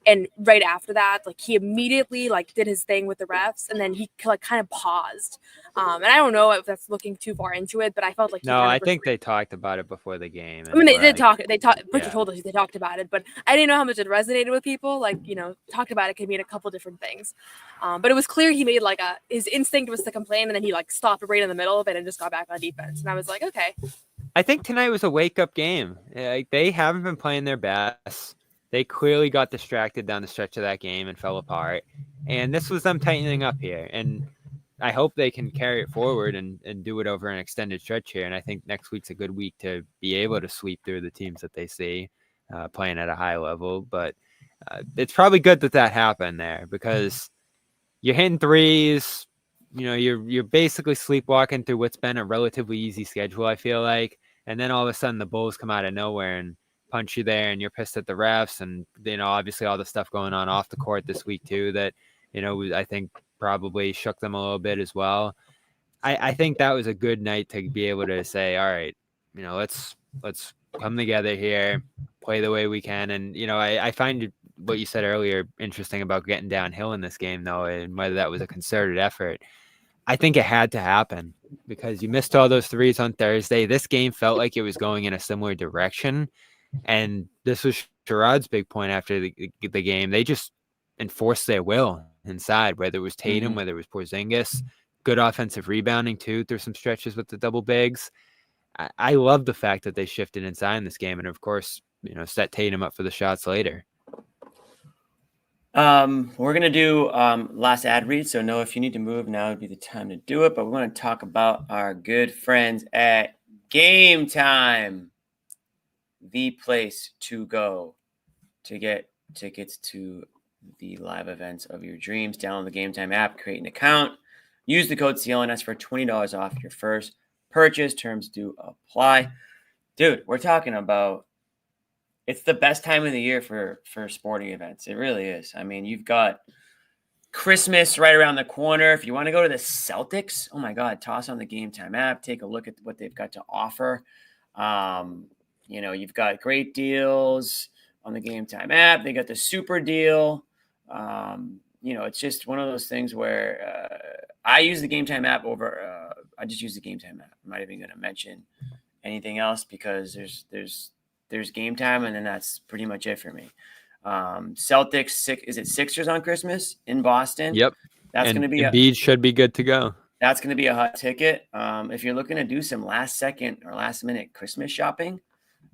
Speaker 8: and right after that, he immediately did his thing with the refs, and then he kind of paused. And I don't know if that's looking too far into it, but I felt like
Speaker 4: no, I think they talked about it before the game.
Speaker 8: I mean, they did talk. Pritchard told us they talked about it, but I didn't know how much it resonated with people. Talked about it could mean a couple different things. But it was clear he made his instinct was to complain, and then he stopped right in the middle of it and just got back on defense. And I was like, okay.
Speaker 4: I think tonight was a wake up game. They haven't been playing their best. They clearly got distracted down the stretch of that game and fell apart. And this was them tightening up here. And I hope they can carry it forward and do it over an extended stretch here. And I think next week's a good week to be able to sweep through the teams that they see playing at a high level. But it's probably good that happened there because you're hitting threes. You're basically sleepwalking through what's been a relatively easy schedule, I feel like. And then all of a sudden the Bulls come out of nowhere and punch you there, and you're pissed at the refs, and obviously all the stuff going on off the court this week too that I think probably shook them a little bit as well. I think that was a good night to be able to say, all right, let's come together here, play the way we can. And I find what you said earlier interesting about getting downhill in this game though, and whether that was a concerted effort. I think it had to happen because you missed all those threes on Thursday. This game felt like it was going in a similar direction. And this was Sherrod's big point after the game. They just enforced their will inside, whether it was Tatum, whether it was Porzingis. Good offensive rebounding, too, through some stretches with the double bigs. I love the fact that they shifted inside in this game and, of course, set Tatum up for the shots later.
Speaker 1: We're going to do last ad read. So, Noah, if you need to move, now would be the time to do it. But we want to talk about our good friends at Game Time. The place to go to get tickets to the live events of your dreams. Download the Game Time app, create an account, use the code CLNS for $20 off your first purchase. Terms do apply. Dude, we're talking about it's the best time of the year for sporting events. It really is. I mean, you've got Christmas right around the corner. If you want to go to the Celtics, oh my God, toss on the Game Time app, take a look at what they've got to offer. You've got great deals on the Game Time app. They got the super deal. It's just one of those things where I use the Game Time app over. I just use the Game Time app. I'm not even going to mention anything else because there's Game Time, and then that's pretty much it for me. Celtics, is it Sixers on Christmas in Boston?
Speaker 4: Yep.
Speaker 1: That's going to be
Speaker 4: Embiid should be good to go.
Speaker 1: That's going to be a hot ticket. If you're looking to do some last second or last minute Christmas shopping,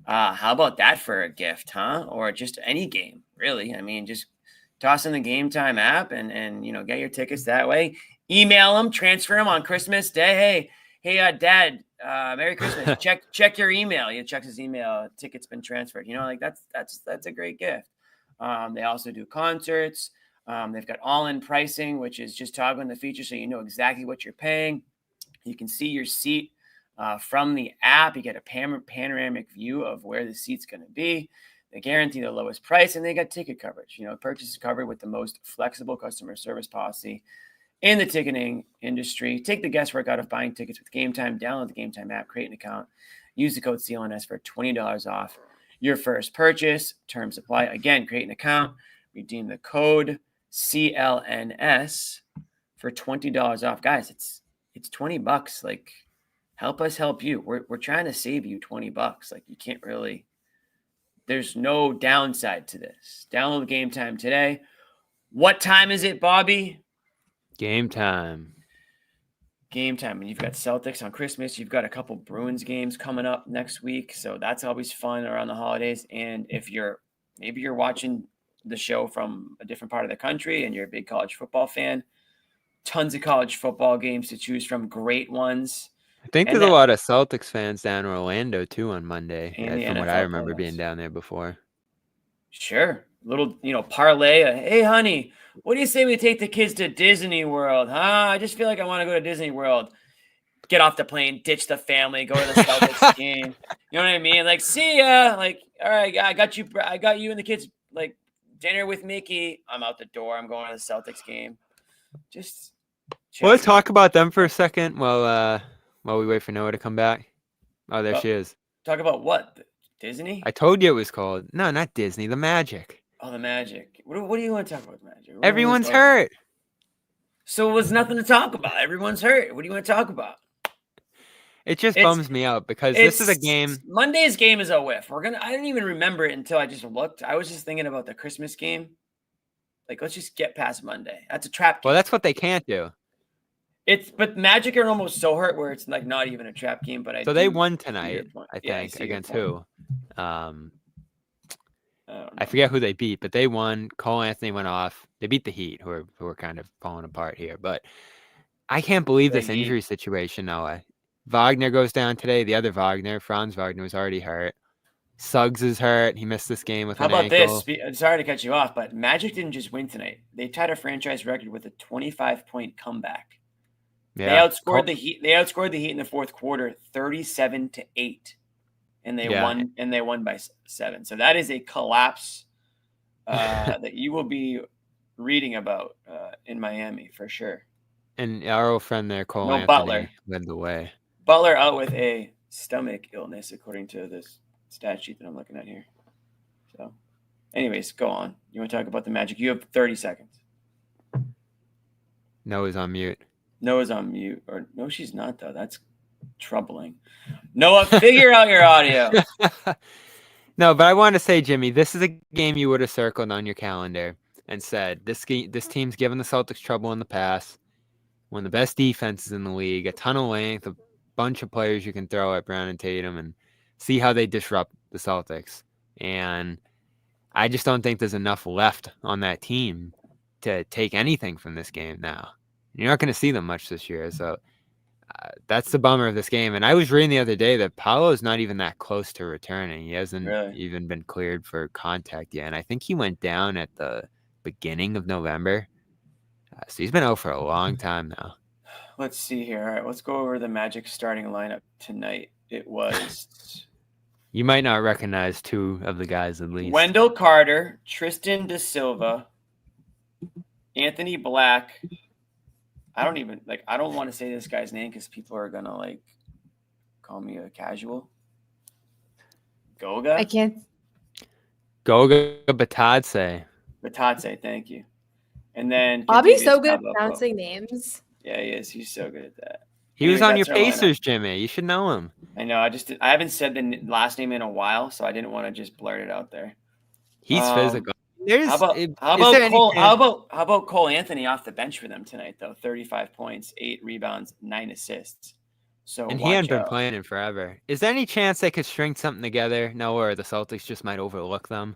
Speaker 1: how about that for a gift, huh? Or just any game, really. I mean, just toss in the Game Time app and get your tickets that way. Email them, transfer them on Christmas Day. Hey, Dad, Merry Christmas. check your email. He checks his email. Ticket's been transferred. That's a great gift. They also do concerts. They've got all-in pricing, which is just toggling the feature so you know exactly what you're paying. You can see your seat from the app. You get a panoramic view of where the seat's going to be. They guarantee the lowest price, and they got ticket coverage. Purchase is covered with the most flexible customer service policy in the ticketing industry. Take the guesswork out of buying tickets with Game Time. Download the Game Time app, create an account, use the code CLNS for $20 off your first purchase. Terms apply. Again, create an account, redeem the code CLNS for $20 off. Guys, it's $20. Like, help us help you. We're trying to save you $20. Like, you can't really, there's no downside to this. Download Game Time today. What time is it, Bobby?
Speaker 4: Game time.
Speaker 1: Game time. And you've got Celtics on Christmas. You've got a couple Bruins games coming up next week. So that's always fun around the holidays. And if maybe you're watching the show from a different part of the country and you're a big college football fan, tons of college football games to choose from, great ones.
Speaker 4: I think there's a lot of Celtics fans down in Orlando too on Monday, from what I remember being down there before.
Speaker 1: Sure. Little, parlay. Hey, honey, what do you say we take the kids to Disney World? I just feel like I want to go to Disney World. Get off the plane, ditch the family, go to the Celtics game. You know what I mean? Like, see ya. Like, all right, I got you and the kids, like, dinner with Mickey. I'm out the door. I'm going to the Celtics game. Just
Speaker 4: let's talk about them for a second while we wait for Noah to come back. Oh, there she is.
Speaker 1: Talk about what? Disney?
Speaker 4: I told you it was called. No, not Disney. The Magic.
Speaker 1: Oh, the Magic. What do you want to talk about, the Magic?
Speaker 4: Everyone's hurt.
Speaker 1: So there's nothing to talk about. Everyone's hurt. What do you want to talk about?
Speaker 4: It just bums me out because this is a game.
Speaker 1: Monday's game is a whiff. I didn't even remember it until I just looked. I was just thinking about the Christmas game. Like, let's just get past Monday. That's a trap game.
Speaker 4: Well, that's what they can't do.
Speaker 1: But Magic are almost so hurt where it's like not even a trap game. But
Speaker 4: they won tonight, I think, against who? I forget who they beat, but they won. Cole Anthony went off. They beat the Heat, who are kind of falling apart here. But I can't believe this injury situation, Noah. Wagner goes down today. The other Wagner, Franz Wagner, was already hurt. Suggs is hurt. He missed this game with an ankle.
Speaker 1: How about this? Sorry to cut you off, but Magic didn't just win tonight. They tied a franchise record with a 25-point comeback. Yeah. They outscored the Heat. They outscored the Heat in the fourth quarter, 37-8, and they won. And they won by 7. So that is a collapse that you will be reading about in Miami for sure.
Speaker 4: And our old friend there, Cole Anthony,
Speaker 1: Butler
Speaker 4: led the way.
Speaker 1: Butler out with a stomach illness, according to this stat sheet that I'm looking at here. So, anyways, go on. You want to talk about the Magic? You have 30 seconds.
Speaker 4: Noah's on mute.
Speaker 1: Noah's on mute. Or no, she's not, though. That's troubling. Noah, figure out your audio.
Speaker 4: No, but I want to say, Jimmy, this is a game you would have circled on your calendar and said, this team's given the Celtics trouble in the past. One of the best defenses in the league, a ton of length, a bunch of players you can throw at Brown and Tatum and see how they disrupt the Celtics. And I just don't think there's enough left on that team to take anything from this game now. You're not going to see them much this year. So that's the bummer of this game. And I was reading the other day that Paolo's not even that close to returning. He hasn't even been cleared for contact yet. And I think he went down at the beginning of November. So he's been out for a long time now.
Speaker 1: Let's see here. All right, let's go over the Magic starting lineup tonight. It was...
Speaker 4: You might not recognize 2 of the guys at least.
Speaker 1: Wendell Carter, Tristan Da Silva, Anthony Black. I don't want to say this guy's name because people are going to call me a casual. Goga?
Speaker 8: I can't.
Speaker 4: Goga Batadze.
Speaker 1: Batadze, thank you. And then
Speaker 8: Bobby's so good at pronouncing names.
Speaker 1: Yeah, he is. He's so good at that.
Speaker 4: He was on your Pacers, Jimmy. You should know him.
Speaker 1: I know. I haven't said the last name in a while, so I didn't want to just blurt it out there.
Speaker 4: He's physical.
Speaker 1: How about Cole Anthony off the bench for them tonight, though? 35 points, 8 rebounds, 9 assists.
Speaker 4: And he hadn't been playing in forever. Is there any chance they could string something together? No, or the Celtics just might overlook them?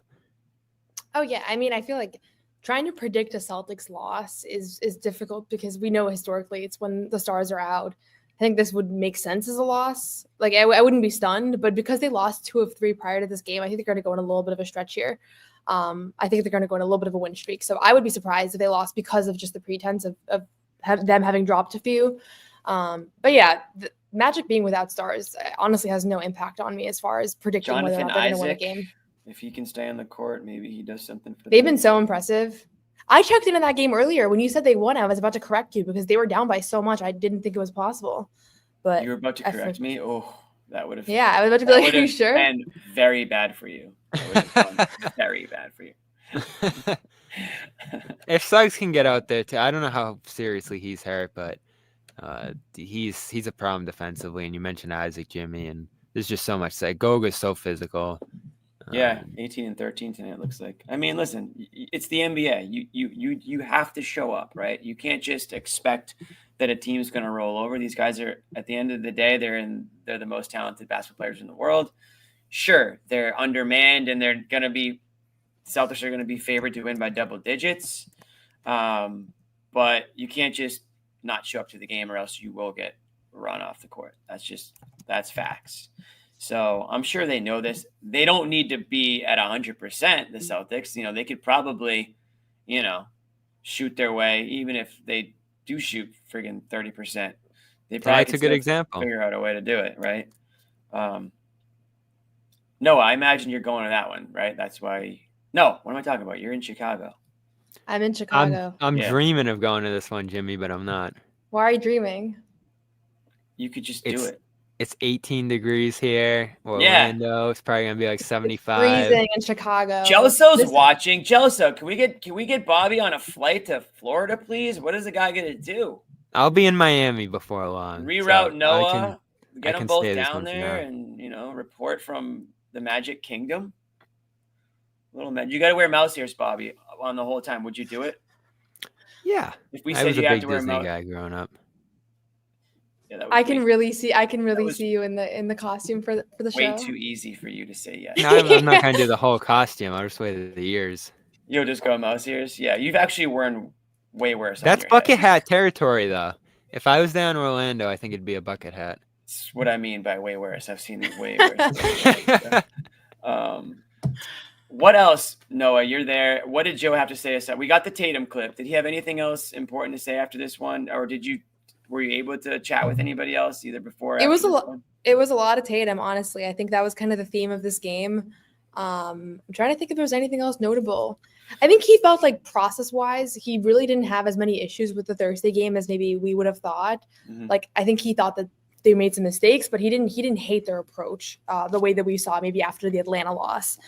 Speaker 8: Oh, yeah. I mean, I feel like trying to predict a Celtics loss is difficult because we know historically it's when the stars are out. I think this would make sense as a loss. Like, I wouldn't be stunned, but because they lost 2 of 3 prior to this game, I think they're going to go on a little bit of a stretch here. I think they're going to go on a little bit of a win streak. So I would be surprised if they lost because of just the pretense of them having dropped a few. But yeah, the Magic being without stars honestly has no impact on me as far as predicting whether or not they're going to win a game.
Speaker 1: If he can stay on the court, maybe he does something for them.
Speaker 8: They've been so impressive. I checked into that game earlier. When you said they won, I was about to correct you because they were down by so much. I didn't think it was possible. But
Speaker 1: you were about to correct me? Oh, That would have.
Speaker 9: Yeah, I was about to be like, are you sure?
Speaker 1: And very bad for you. Very bad for you.
Speaker 4: If Suggs can get out there too, I don't know how seriously he's hurt, but he's a problem defensively. And you mentioned Isaac, Jimmy, and there's just so much. Goga's so physical.
Speaker 1: Yeah, 18 and 13 tonight, it looks like. I mean, listen, it's the NBA. You have to show up, right? You can't just expect that a team's going to roll over. These guys are, at the end of the day, they're the most talented basketball players in the world. Sure, they're undermanned, and Celtics are going to be favored to win by double digits. But you can't just not show up to the game, or else you will get run off the court. That's facts. So I'm sure they know this. They don't need to be at 100%, the Celtics. They could probably, shoot their way, even if they do shoot friggin' 30%. They probably
Speaker 4: That's a good example.
Speaker 1: Figure out a way to do it, right? No, I imagine you're going to that one, right? That's why. No, what am I talking about? You're in Chicago.
Speaker 9: I'm in Chicago.
Speaker 4: I'm dreaming of going to this one, Jimmy, but I'm not.
Speaker 9: Why are you dreaming?
Speaker 1: You could just do it.
Speaker 4: It's 18 degrees here. Orlando. It's probably gonna be like 75.
Speaker 9: Freezing in Chicago.
Speaker 1: Gelso's watching. Gelso, can we get Bobby on a flight to Florida, please? What is the guy gonna do?
Speaker 4: I'll be in Miami before long.
Speaker 1: Reroute Noah. Get them both down there, and report from the Magic Kingdom. You got to wear mouse ears, Bobby, on the whole time. Would you do it?
Speaker 4: Yeah.
Speaker 1: If we
Speaker 4: I
Speaker 1: said
Speaker 4: was
Speaker 1: you
Speaker 4: a
Speaker 1: have
Speaker 4: big
Speaker 1: to wear
Speaker 4: Disney
Speaker 1: mouse,
Speaker 4: guy growing up.
Speaker 1: Yeah,
Speaker 9: I can really see you in the costume for the show.
Speaker 1: Way too easy for you to say yes.
Speaker 4: No, I'm not gonna do the whole costume. I'll just wear the ears.
Speaker 1: You'll just go mouse ears. Yeah, you've actually worn way worse.
Speaker 4: That's bucket hat territory, though. If I was down in Orlando, I think it'd be a bucket hat.
Speaker 1: That's what I mean by way worse. I've seen it way worse. What else, Noah? You're there. What did Joe have to say? We got the Tatum clip. Did he have anything else important to say after this one, or were you able to chat with anybody else either before?
Speaker 9: It was a lot of Tatum, honestly. I think that was kind of the theme of this game. I'm trying to think if there was anything else notable. I think he felt like process-wise, he really didn't have as many issues with the Thursday game as maybe we would have thought. Mm-hmm. Like, I think he thought that they made some mistakes, but he didn't hate their approach the way that we saw maybe after the Atlanta loss,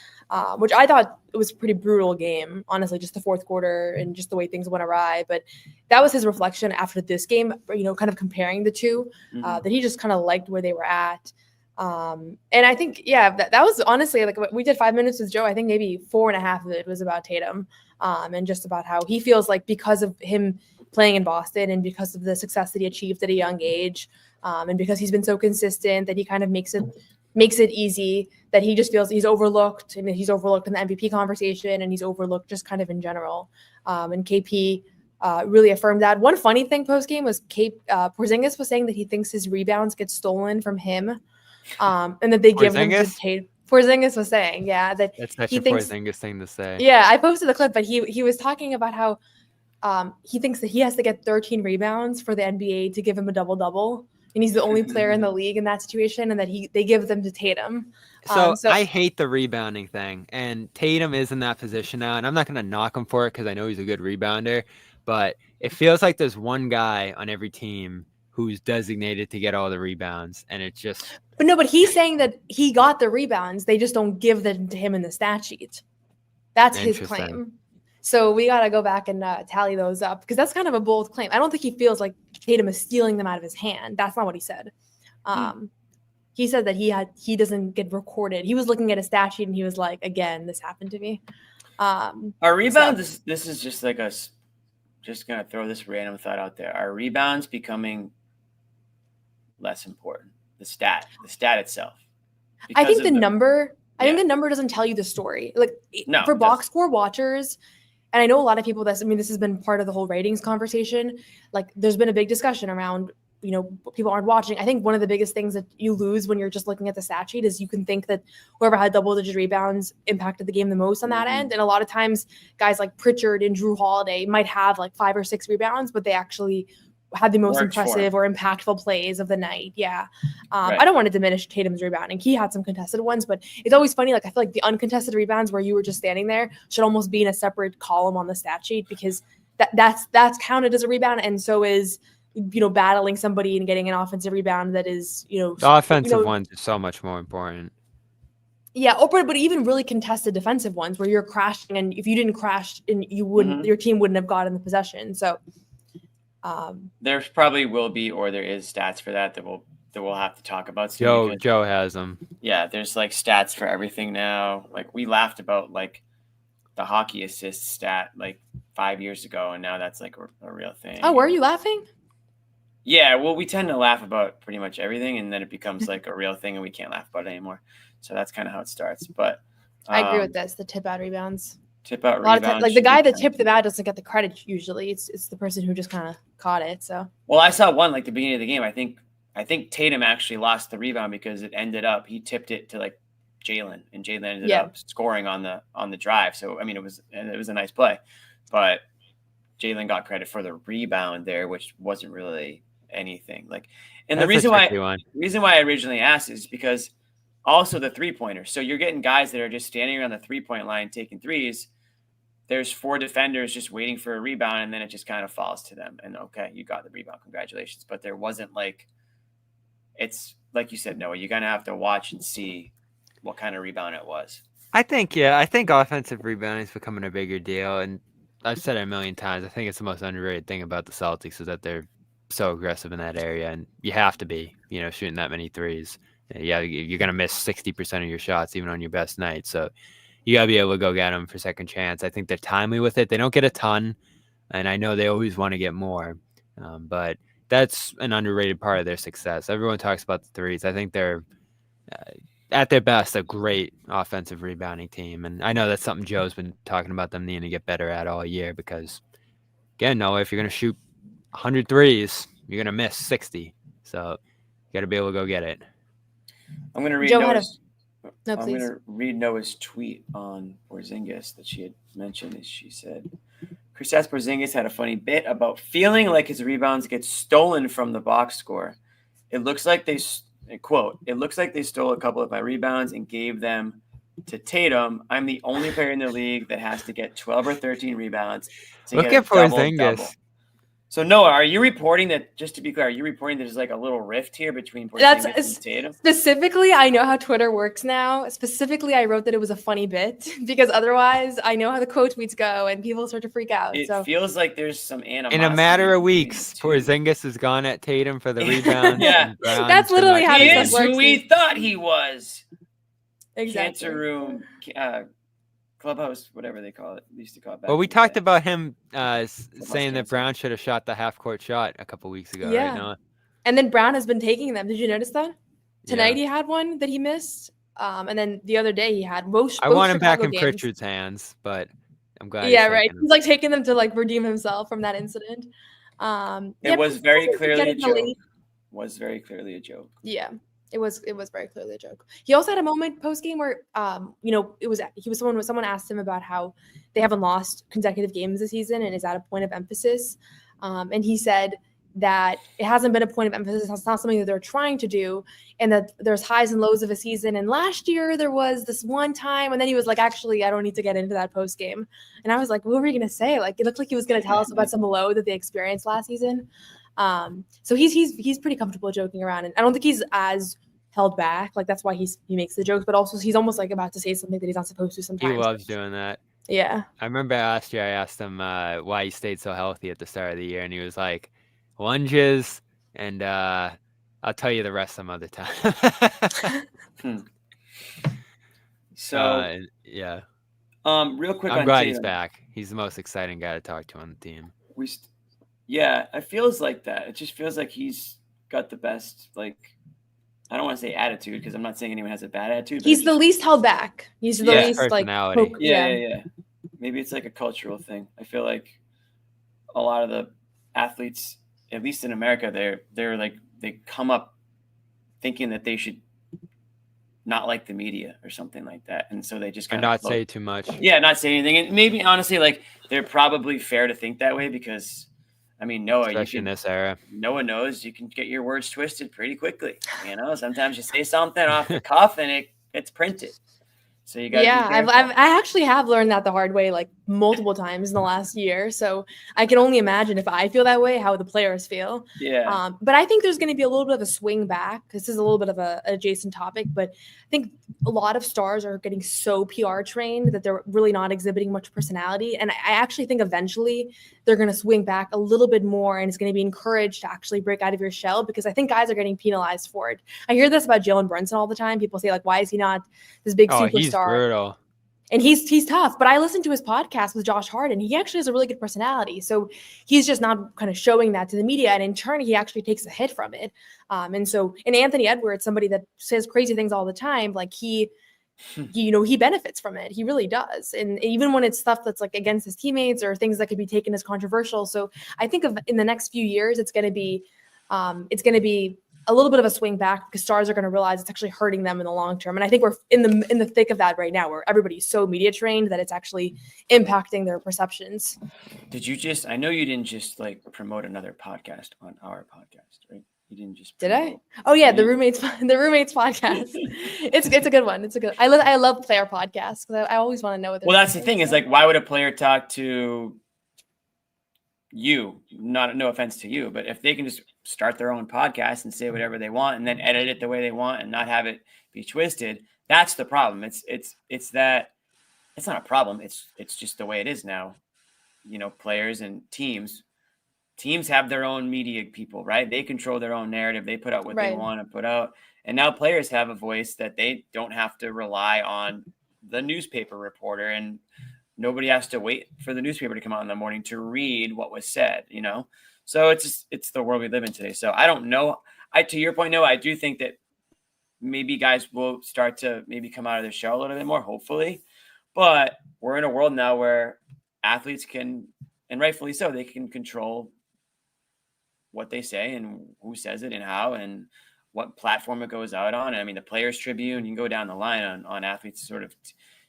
Speaker 9: which I thought it was a pretty brutal game, honestly, just the fourth quarter and just the way things went awry. But that was his reflection after this game, kind of comparing the two, that he just kind of liked where they were at. And I think, that was honestly, like, we did 5 minutes with Joe. I think maybe 4.5 of it was about Tatum, and just about how he feels like because of him playing in Boston and because of the success that he achieved at a young age, and because he's been so consistent, that he kind of makes it easy, that he just feels he's overlooked, and he's overlooked in the MVP conversation, and he's overlooked just kind of in general. And KP really affirmed that. One funny thing post-game was Porzingis was saying that he thinks his rebounds get stolen from him, and that they give them to Tatum. Porzingis was saying, that
Speaker 4: that's such a Porzingis thing to say.
Speaker 9: Yeah, I posted the clip, but he was talking about how he thinks that he has to get 13 rebounds for the NBA to give him a double-double. And he's the only player in the league in that situation, and that they give them to Tatum.
Speaker 4: So I hate the rebounding thing, and Tatum is in that position now, and I'm not going to knock him for it because I know he's a good rebounder, but it feels like there's one guy on every team who's designated to get all the rebounds, and it's just...
Speaker 9: But he's saying that he got the rebounds, they just don't give them to him in the stat sheet. That's his claim. So we got to go back and tally those up, because that's kind of a bold claim. I don't think he feels like Tatum is stealing them out of his hand. That's not what he said. He said that he doesn't get recorded. He was looking at a stat sheet and he was like, again, this happened to me.
Speaker 1: Our rebounds, this is just like us, just going to throw this random thought out there. Are rebounds becoming less important? The stat itself.
Speaker 9: I think the number doesn't tell you the story. Like, for box score watchers, and I know a lot of people this has been part of the whole ratings conversation. Like, there's been a big discussion around, people aren't watching. I think one of the biggest things that you lose when you're just looking at the stat sheet is you can think that whoever had double-digit rebounds impacted the game the most on that end. And a lot of times guys like Pritchard and Drew Holiday might have like 5 or 6 rebounds, but they actually had the most impressive or impactful plays of the night. Yeah. Right. I don't want to diminish Tatum's rebounding. He had some contested ones, but it's always funny. Like, I feel like the uncontested rebounds where you were just standing there should almost be in a separate column on the stat sheet, because that's counted as a rebound. And so is battling somebody and getting an offensive rebound that is,
Speaker 4: the offensive ones are so much more important.
Speaker 9: Yeah, but even really contested defensive ones where you're crashing, and if you didn't crash, and you wouldn't, your team wouldn't have gotten the possession. So
Speaker 1: there probably will be, or there is stats for that we'll have to talk about.
Speaker 4: Joe has them.
Speaker 1: Yeah, there's like stats for everything now. Like we laughed about like the hockey assist stat like 5 years ago, and now that's like a real thing.
Speaker 9: Oh, were you laughing?
Speaker 1: Yeah, well, we tend to laugh about pretty much everything, and then it becomes like a real thing, and we can't laugh about it anymore. So that's kind of how it starts. But
Speaker 9: I agree with this. The tip out rebounds.
Speaker 1: Tip out rebounds.
Speaker 9: Like the guy that tipped the bat doesn't get the credit usually. It's the person who just kind of caught it. So.
Speaker 1: Well, I saw one like the beginning of the game. I think Tatum actually lost the rebound because he tipped it to like Jalen, and Jalen ended up scoring on the drive. So I mean, it was a nice play, but Jalen got credit for the rebound there, which wasn't really anything. Like, and the reason why I originally asked is because also the 3-pointer. So you're getting guys that are just standing around the 3-point line taking threes. There's 4 defenders just waiting for a rebound, and then it just kind of falls to them. And okay, you got the rebound, congratulations. But there wasn't like, it's like you said, Noah, you're gonna have to watch and see what kind of rebound it was.
Speaker 4: I think offensive rebounding is becoming a bigger deal, and I've said it a million times. I think it's the most underrated thing about the Celtics is that they're so aggressive in that area, and you have to be, shooting that many threes. Yeah, you're gonna miss 60% of your shots even on your best night. So you gotta be able to go get them for second chance. I think they're timely with it. They don't get a ton, and I know they always want to get more, but that's an underrated part of their success. Everyone talks about the threes. I think they're at their best a great offensive rebounding team, and I know that's something Joe's been talking about them needing to get better at all year because, again, Noah, if you're gonna shoot 100 threes, you're gonna miss 60. So you got to be able to go get it.
Speaker 1: I'm gonna read Noah's tweet on Porzingis that she had mentioned. She said, Chris asked Porzingis had a funny bit about feeling like his rebounds get stolen from the box score. It looks like they stole a couple of my rebounds and gave them to Tatum. I'm the only player in the league that has to get 12 or 13 rebounds to
Speaker 4: Look
Speaker 1: get
Speaker 4: at Porzingis.
Speaker 1: double. So Noah, are you reporting that? Just to be clear, there's like a little rift here between Porzingis and Tatum?
Speaker 9: Specifically, I know how Twitter works now. Specifically, I wrote that it was a funny bit because otherwise, I know how the quote tweets go and people start to freak out.
Speaker 1: It feels like there's some animosity.
Speaker 4: In a matter of weeks, Porzingis has gone at Tatum for the rebound.
Speaker 1: Yeah,
Speaker 9: that's literally how this works.
Speaker 1: Who we thought he was.
Speaker 9: Exactly.
Speaker 1: Cancer room. Clubhouse, whatever they call it. They used to call it back.
Speaker 4: Well, we talked about him saying that Brown should have shot the half-court shot a couple weeks ago.
Speaker 9: Yeah.
Speaker 4: Right, Noah?
Speaker 9: And then Brown has been taking them. Did you notice that? Tonight he had one that he missed. And then the other day he had both.
Speaker 4: I want him
Speaker 9: Chicago
Speaker 4: back in
Speaker 9: games.
Speaker 4: Pritchard's hands, but I'm glad.
Speaker 9: Yeah, right. He's like taking them to like redeem himself from that incident.
Speaker 1: It was very clearly a joke.
Speaker 9: Yeah. It was very clearly a joke. He also had a moment post game where, someone asked him about how they haven't lost consecutive games this season and is that a point of emphasis? And he said that it hasn't been a point of emphasis. It's not something that they're trying to do, and that there's highs and lows of a season. And last year there was this one time, and then he was like, "Actually, I don't need to get into that post game." And I was like, "What were you gonna say?" Like it looked like he was gonna tell us about some low that they experienced last season. So he's pretty comfortable joking around, and I don't think he's as held back. Like that's why he makes the jokes, but also he's almost like about to say something that he's not supposed to sometimes.
Speaker 4: He loves doing that.
Speaker 9: Yeah.
Speaker 4: I remember last year I asked him why he stayed so healthy at the start of the year, and he was like, lunges, and I'll tell you the rest some other time.
Speaker 1: So
Speaker 4: yeah.
Speaker 1: Real quick,
Speaker 4: I'm glad he's back. He's the most exciting guy to talk to on the team.
Speaker 1: It feels like that. It just feels like he's got the best, like, I don't want to say attitude because I'm not saying anyone has a bad attitude.
Speaker 9: He's the least held back. He's the least
Speaker 4: personality.
Speaker 9: like
Speaker 1: yeah. Maybe it's like a cultural thing. I feel like a lot of the athletes, at least in America, they're like they come up thinking that they should not like the media or something like that, and so they just kind of
Speaker 4: not say too much.
Speaker 1: Yeah, not say anything, and maybe honestly, like they're probably fair to think that way because. I mean, Noah,
Speaker 4: especially in this era.
Speaker 1: Noah knows you can get your words twisted pretty quickly. Sometimes you say something off the cuff and it gets printed. So you got to
Speaker 9: Yeah, I actually have learned that the hard way like multiple times in the last year. So I can only imagine if I feel that way, how the players feel.
Speaker 1: Yeah.
Speaker 9: But I think there's going to be a little bit of a swing back. This is a little bit of a adjacent topic, but I think a lot of stars are getting so PR trained that they're really not exhibiting much personality. And I actually think eventually they're going to swing back a little bit more, and it's going to be encouraged to actually break out of your shell, because I think guys are getting penalized for it. I hear this about Jalen Brunson all the time. People say like, why is he not this big superstar?
Speaker 4: He's brutal.
Speaker 9: And he's tough, but I listened to his podcast with Josh Harden. He actually has a really good personality. So he's just not kind of showing that to the media. And in turn, he actually takes a hit from it. And Anthony Edwards, somebody that says crazy things all the time, like he benefits from it. He really does. And even when it's stuff that's like against his teammates or things that could be taken as controversial. So I think in the next few years, it's going to be a little bit of a swing back, because stars are going to realize it's actually hurting them in the long term. And I think we're in the thick of that right now, where everybody's so media trained that it's actually impacting their perceptions.
Speaker 1: I know you didn't just like promote another podcast on our podcast, right? You didn't just
Speaker 9: Did I? Oh yeah, the roommates podcast. It's a good one. I love player podcasts, because I always want to know what they're
Speaker 1: Well, that's the thing, is like, why would a player talk to you? No offense to you, but if they can just start their own podcast and say whatever they want and then edit it the way they want and not have it be twisted, that's the problem. It's not a problem. It's just the way it is now. Players and teams have their own media people, right? They control their own narrative. They put out what they want to put out. And now players have a voice that they don't have to rely on the newspaper reporter, and nobody has to wait for the newspaper to come out in the morning to read what was said, So it's the world we live in today. So I don't know. To your point, Noah, I do think that maybe guys will start to maybe come out of their shell a little bit more, hopefully. But we're in a world now where athletes can, and rightfully so, they can control what they say and who says it and how and what platform it goes out on. And I mean, the Players Tribune, you can go down the line on athletes sort of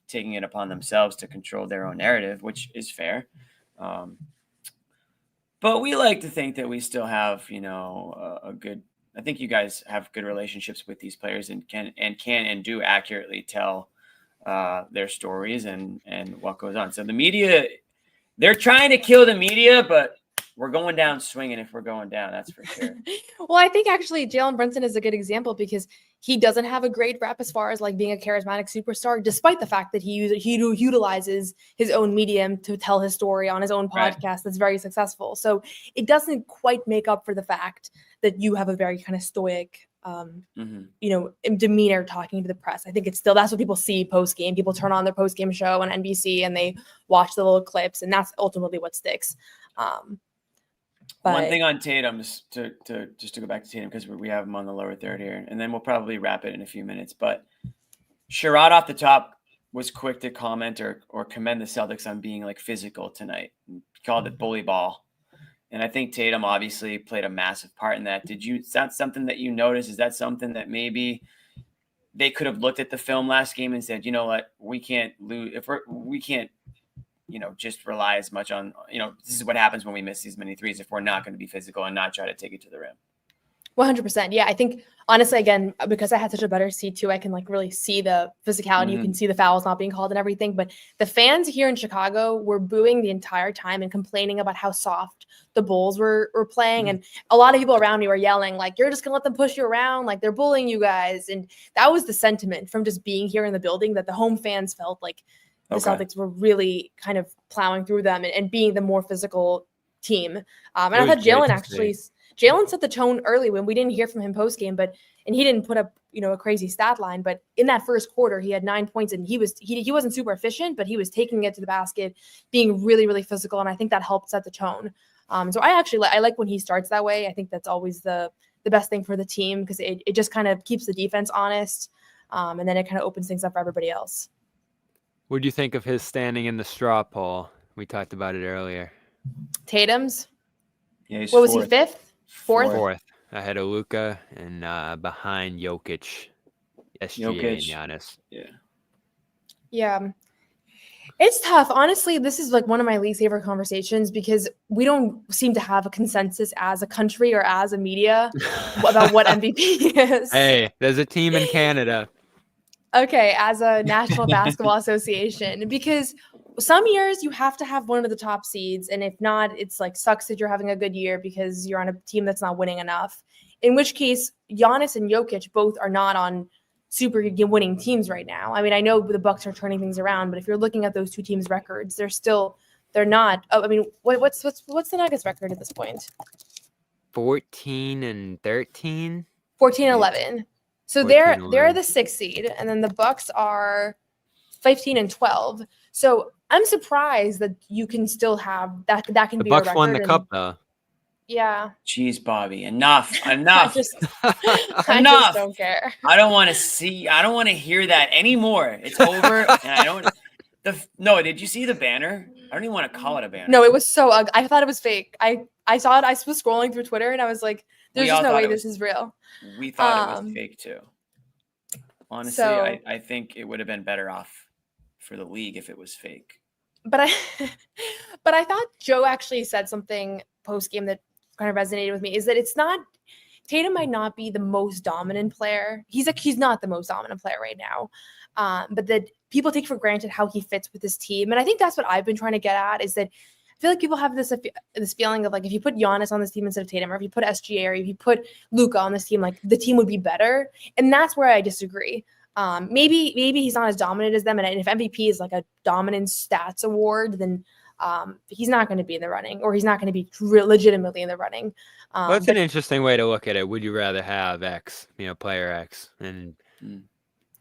Speaker 1: taking it upon themselves to control their own narrative, which is fair. But we like to think that we still have, I think you guys have good relationships with these players and can and do accurately tell their stories and what goes on. So the media, they're trying to kill the media, but we're going down swinging if we're going down. That's for sure.
Speaker 9: Well, I think actually Jalen Brunson is a good example, because he doesn't have a great rep as far as like being a charismatic superstar, despite the fact that he utilizes his own medium to tell his story on his own podcast that's very successful. So it doesn't quite make up for the fact that you have a very kind of stoic, demeanor talking to the press. I think it's still, that's what people see post game. People turn on their post game show on NBC and they watch the little clips, and that's ultimately what sticks.
Speaker 1: One thing on Tatum, to go back to Tatum, because we have him on the lower third here, and then we'll probably wrap it in a few minutes. But Sherrod off the top was quick to comment or commend the Celtics on being like physical tonight. He called it bully ball. And I think Tatum obviously played a massive part in that. Is that something that you noticed? Is that something that maybe they could have looked at the film last game and said, you know what, we can't lose we can't just rely as much on, this is what happens when we miss these many threes if we're not going to be physical and not try to take it to the rim.
Speaker 9: 100%. Yeah, I think honestly, again, because I had such a better seat too, I can like really see the physicality. You can see the fouls not being called and everything. But the fans here in Chicago were booing the entire time and complaining about how soft the Bulls were playing. And a lot of people around me were yelling, like, you're just going to let them push you around. Like, they're bullying you guys. And that was the sentiment from just being here in the building, that the home fans felt like the Celtics were really kind of plowing through them and being the more physical team. And I thought Jalen set the tone early when we didn't hear from him post game, and he didn't put up, a crazy stat line, but in that first quarter, he had 9 points, and he wasn't super efficient, but he was taking it to the basket, being really, really physical. And I think that helped set the tone. So I like when he starts that way. I think that's always the best thing for the team, because it just kind of keeps the defense honest. And then it kind of opens things up for everybody else.
Speaker 4: What do you think of his standing in the straw poll? We talked about it earlier.
Speaker 9: Tatum's?
Speaker 1: Yeah, he's
Speaker 9: what was he, fifth? Fourth?
Speaker 4: Ahead of Luka and behind Jokic, SGA, and Giannis.
Speaker 9: Yeah. It's tough. Honestly, this is like one of my least favorite conversations, because we don't seem to have a consensus as a country or as a media about what MVP is.
Speaker 4: Hey, there's a team in Canada.
Speaker 9: Okay, as a National Basketball Association, because some years you have to have one of the top seeds, and if not, it's like sucks that you're having a good year because you're on a team that's not winning enough. In which case, Giannis and Jokic both are not on super winning teams right now. I mean, I know the Bucks are turning things around, but if you're looking at those two teams' records, they're not. Oh, I mean, what's the Nuggets record at this point?
Speaker 4: 14-13.
Speaker 9: 14-11. So
Speaker 4: 14-11.
Speaker 9: they're the 6th seed, and then the Bucks are 15-12. So I'm surprised that you can still have that. That can
Speaker 4: The
Speaker 9: be
Speaker 4: Bucks
Speaker 9: a record.
Speaker 4: won the cup though.
Speaker 9: Yeah.
Speaker 1: Jeez, Bobby, enough.
Speaker 9: I
Speaker 1: Enough.
Speaker 9: just don't care.
Speaker 1: I don't want to hear that anymore. It's over. And I don't. No, did you see the banner? I don't even want to call it a banner.
Speaker 9: No, it was so ugly. I thought it was fake. I saw it. I was scrolling through Twitter and I was like, there's just no way this is real.
Speaker 1: We thought it was fake too. Honestly, I think it would have been better off for the league if it was fake.
Speaker 9: But I thought Joe actually said something post game that kind of resonated with me, is that it's not, Tatum might not be the most dominant player. He's not the most dominant player right now. But that people take for granted how he fits with this team. And I think that's what I've been trying to get at, is that I feel like people have this feeling of like, if you put Giannis on this team instead of Tatum, or if you put SGA, or if you put Luka on this team, like the team would be better. And that's where I disagree. Maybe he's not as dominant as them. And if MVP is like a dominant stats award, then he's not going to be in the running, or he's not going to be legitimately in the running.
Speaker 4: That's an interesting way to look at it. Would you rather have X, player X? And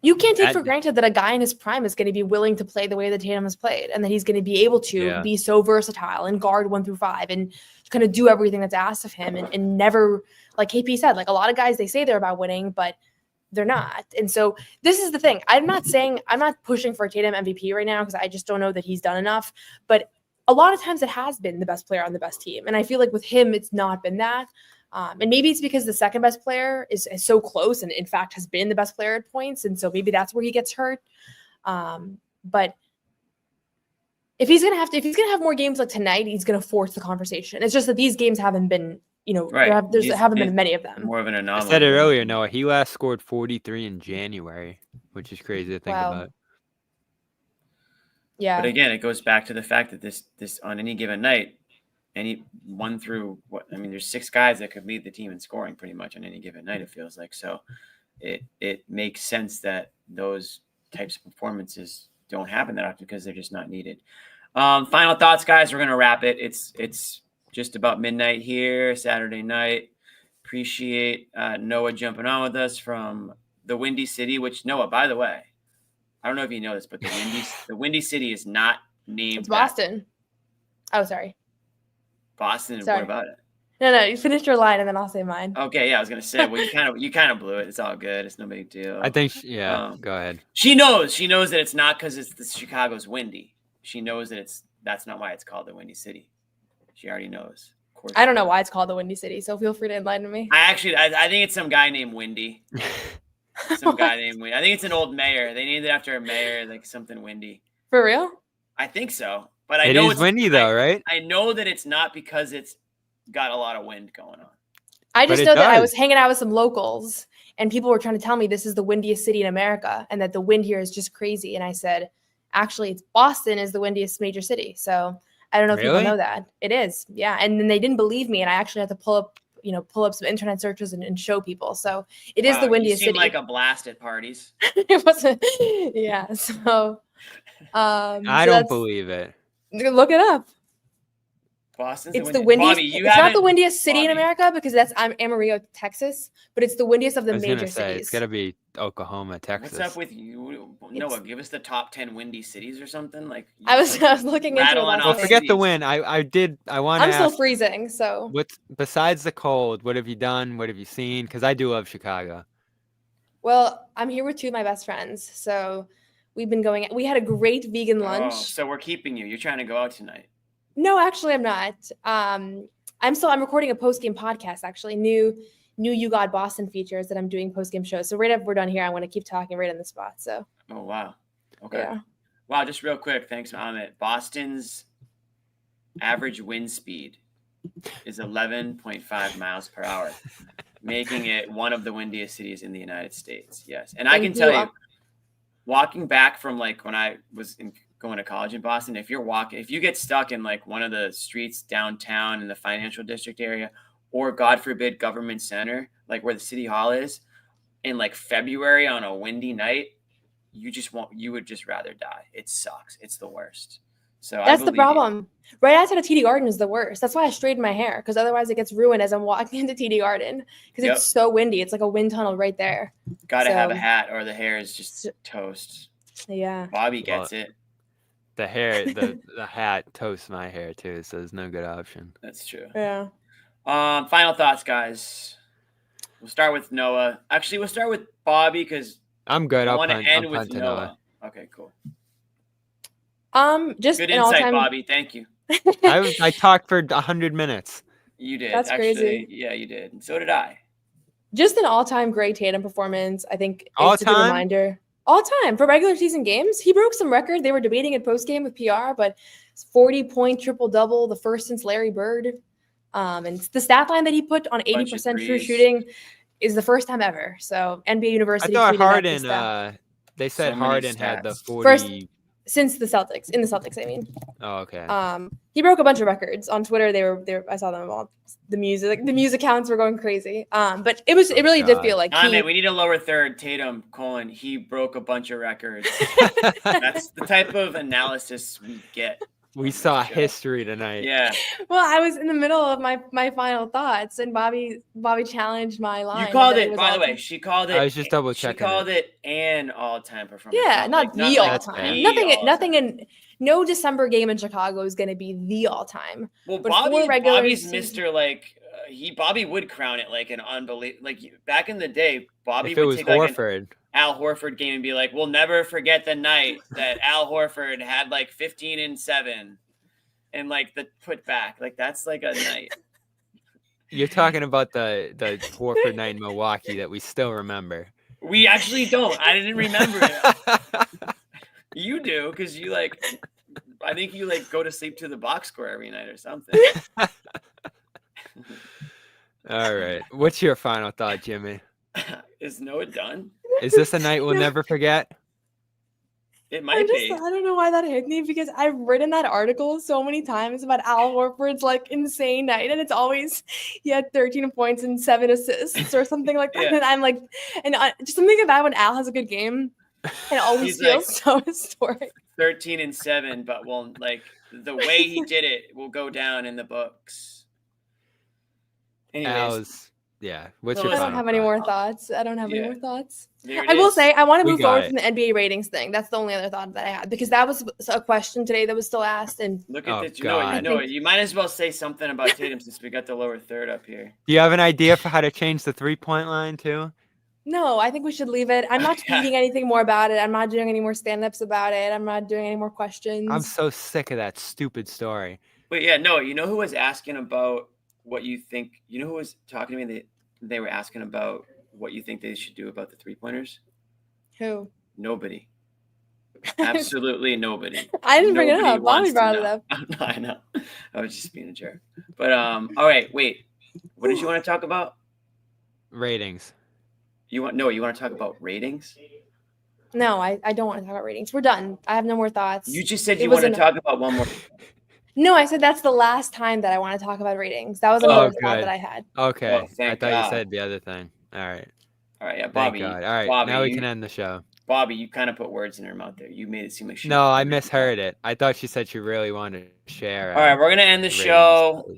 Speaker 9: you can't take for granted that a guy in his prime is going to be willing to play the way that Tatum has played, and that he's going to be able to be so versatile and guard 1 through 5 and kind of do everything that's asked of him, and never, like KP said, like a lot of guys, they say they're about winning, but they're not. And so this is the thing. I'm not pushing for a Tatum MVP right now because I just don't know that he's done enough. But a lot of times it has been the best player on the best team. And I feel like with him, it's not been that. And maybe it's because the second best player is so close and in fact has been the best player at points. And so maybe that's where he gets hurt. But if he's going to have more games like tonight, he's going to force the conversation. It's just that these games haven't been,
Speaker 1: right.
Speaker 9: There haven't been many of them.
Speaker 1: More of an anomaly.
Speaker 4: I said it earlier, Noah. He last scored 43 in January, which is crazy to think about.
Speaker 9: Yeah.
Speaker 1: But again, it goes back to the fact that this on any given night, there's 6 guys that could lead the team in scoring pretty much on any given night, it feels like. So it makes sense that those types of performances don't happen that often because they're just not needed. Final thoughts, guys. We're gonna wrap it. It's just about midnight here, Saturday night. Appreciate Noah jumping on with us from the Windy City, which, Noah, by the way, I don't know if you know this, but the Windy City is not named.
Speaker 9: It's Boston. Oh, sorry.
Speaker 1: Boston.
Speaker 9: Sorry.
Speaker 1: What about it?
Speaker 9: No, you finish your line and then I'll say mine.
Speaker 1: Okay, yeah, I was gonna say, well, you kind of blew it. It's all good. It's no big deal.
Speaker 4: I think, go ahead.
Speaker 1: She knows that it's not because it's Chicago's windy. She knows that that's not why it's called the Windy City. She already knows. Of course.
Speaker 9: I don't know why it's called the Windy City, so feel free to enlighten me.
Speaker 1: I think it's some guy named Windy. Some guy named Windy. I think it's an old mayor. They named it after a mayor, like something windy.
Speaker 9: For real?
Speaker 1: I think so. But
Speaker 4: it is windy though, right?
Speaker 1: I know that it's not because it's got a lot of wind going on.
Speaker 9: I just know that I was hanging out with some locals and people were trying to tell me this is the windiest city in America and that the wind here is just crazy. And I said, actually, it's Boston is the windiest major city. So I don't know if people know that. It is. Yeah. And then they didn't believe me. And I actually had to pull up some internet searches and show people. So it is the windiest city.
Speaker 1: Like a blast at parties.
Speaker 9: It wasn't. Yeah. So
Speaker 4: I don't believe it.
Speaker 9: Look it up.
Speaker 1: Boston's
Speaker 9: it's the windiest. Bobby, it's not the windiest city in America because that's Amarillo, Texas, but it's the windiest of the major cities.
Speaker 4: It's got to be Oklahoma, Texas.
Speaker 1: What's up with you, Noah? Give us the top 10 windy cities or something. Like
Speaker 9: I was looking into it.
Speaker 4: Well, forget the wind. I want to.
Speaker 9: I'm still freezing. So
Speaker 4: besides the cold, what have you done? What have you seen? Because I do love Chicago.
Speaker 9: Well, I'm here with 2 of my best friends, so we've been going. We had a great vegan lunch.
Speaker 1: So we're keeping you. You're trying to go out tonight.
Speaker 9: No, actually, I'm not. I'm recording a post-game podcast, actually. New You Got Boston features that I'm doing post-game shows. So right after we're done here, I want to keep talking right on the spot. So.
Speaker 1: Oh, wow. Okay.
Speaker 9: Yeah.
Speaker 1: Wow, just real quick. Thanks, Amit. Boston's average wind speed is 11.5 miles per hour, making it one of the windiest cities in the United States. Yes. And I can tell you, walking back from like when I was going to college in Boston, if you get stuck in like one of the streets downtown in the financial district area, or God forbid Government Center, like where the city hall is, in like February on a windy night, you would just rather die. It sucks. It's the worst. So
Speaker 9: that's the problem. Right outside of TD Garden is the worst. That's why I straightened my hair, because otherwise it gets ruined as I'm walking into TD Garden, because it's so windy. It's like a wind tunnel right there.
Speaker 1: Gotta have a hat or the hair is just toast.
Speaker 9: Yeah.
Speaker 1: Bobby gets it.
Speaker 4: The hair, the hat toasts my hair too, so there's no good option.
Speaker 1: That's true.
Speaker 9: Yeah.
Speaker 1: Final thoughts, guys. We'll start with Noah. Actually, we'll start with Bobby because
Speaker 4: I'm good.
Speaker 1: I want to end with Noah. Okay, cool.
Speaker 9: Just
Speaker 1: good insight, Bobby. Thank you.
Speaker 4: I talked for 100 minutes.
Speaker 1: You did.
Speaker 9: That's crazy.
Speaker 1: Yeah, you did. And so did I.
Speaker 9: Just an all-time great Tatum performance. I think
Speaker 4: it's
Speaker 9: a good reminder. All time for regular season games. He broke some record. They were debating it post-game with PR, but 40-point triple-double, the first since Larry Bird. And the stat line that he put on 80% true shooting is the first time ever. So NBA University.
Speaker 4: I thought Harden. They said Harden had the 40.
Speaker 9: First since the Celtics. In the Celtics, I mean.
Speaker 4: Oh, okay.
Speaker 9: He broke a bunch of records on Twitter. They were. I saw them all. The music counts were going crazy. But it really did feel like
Speaker 1: man, we need a lower third. Tatum, he broke a bunch of records. That's the type of analysis we get.
Speaker 4: We saw history tonight.
Speaker 1: Yeah.
Speaker 9: Well, I was in the middle of my final thoughts, and Bobby challenged my line.
Speaker 1: You called it, by the way. She called it.
Speaker 4: I was just double checking.
Speaker 1: She called it an all-time performance.
Speaker 9: Yeah, not the all-time. Nothing in no December game in Chicago is going to be the all-time.
Speaker 1: Well, but Bobby's Mr. Bobby would crown it like an unbelievable. Like back in the day, Bobby would take
Speaker 4: Horford.
Speaker 1: Al Horford game and be like, we'll never forget the night that Al Horford had like 15 and 7 and like the put back. Like that's like a night.
Speaker 4: You're talking about the Horford night in Milwaukee that we still remember.
Speaker 1: We actually don't. I didn't remember it. You do, because I think you go to sleep to the box score every night or something.
Speaker 4: All right. What's your final thought, Jimmy?
Speaker 1: Is Noah done?
Speaker 4: Is this a night we'll never forget?
Speaker 1: It might be.
Speaker 9: I don't know why that hit me, because I've written that article so many times about Al Horford's insane night, and it's always he had 13 points and 7 assists or something like that. Yeah. And I'm like, just something about when Al has a good game, and it always feels so historic.
Speaker 1: 13 and 7, but the way he did it will go down in the books. Anyways.
Speaker 4: Yeah.
Speaker 9: I don't have any more thoughts. I will say I want to move forward from the NBA ratings thing. That's the only other thought that I had, because that was a question today that was still asked. And
Speaker 1: look at this. You might as well say something about Tatum since we got the lower third up here.
Speaker 4: Do you have an idea for how to change the 3-point line too?
Speaker 9: No, I think we should leave it. I'm not tweeting anything more about it. I'm not doing any more stand-ups about it. I'm not doing any more questions.
Speaker 4: I'm so sick of that stupid story.
Speaker 1: But yeah, no, you know who was asking about what you think? You know who was talking to me? They were asking about what you think they should do about the 3-pointers.
Speaker 9: Who?
Speaker 1: Nobody. Absolutely nobody.
Speaker 9: I didn't bring it up. Bobby brought it up.
Speaker 1: I know. I was just being a jerk. But all right, wait. What did you want to talk about?
Speaker 4: Ratings.
Speaker 1: You want to talk about ratings?
Speaker 9: No, I don't want to talk about ratings. We're done. I have no more thoughts.
Speaker 1: You just said you want to talk about one more.
Speaker 9: No, I said that's the last time that I want to talk about ratings. That was another thought that I had.
Speaker 4: Okay. I thought you said the other thing. All right.
Speaker 1: Yeah, Bobby.
Speaker 4: All right.
Speaker 1: Bobby,
Speaker 4: now we can end the show.
Speaker 1: Bobby, you kind of put words in her mouth there. You made it seem like she.
Speaker 4: No, I misheard it. I thought she said she really wanted to share.
Speaker 1: All right, we're gonna end the show.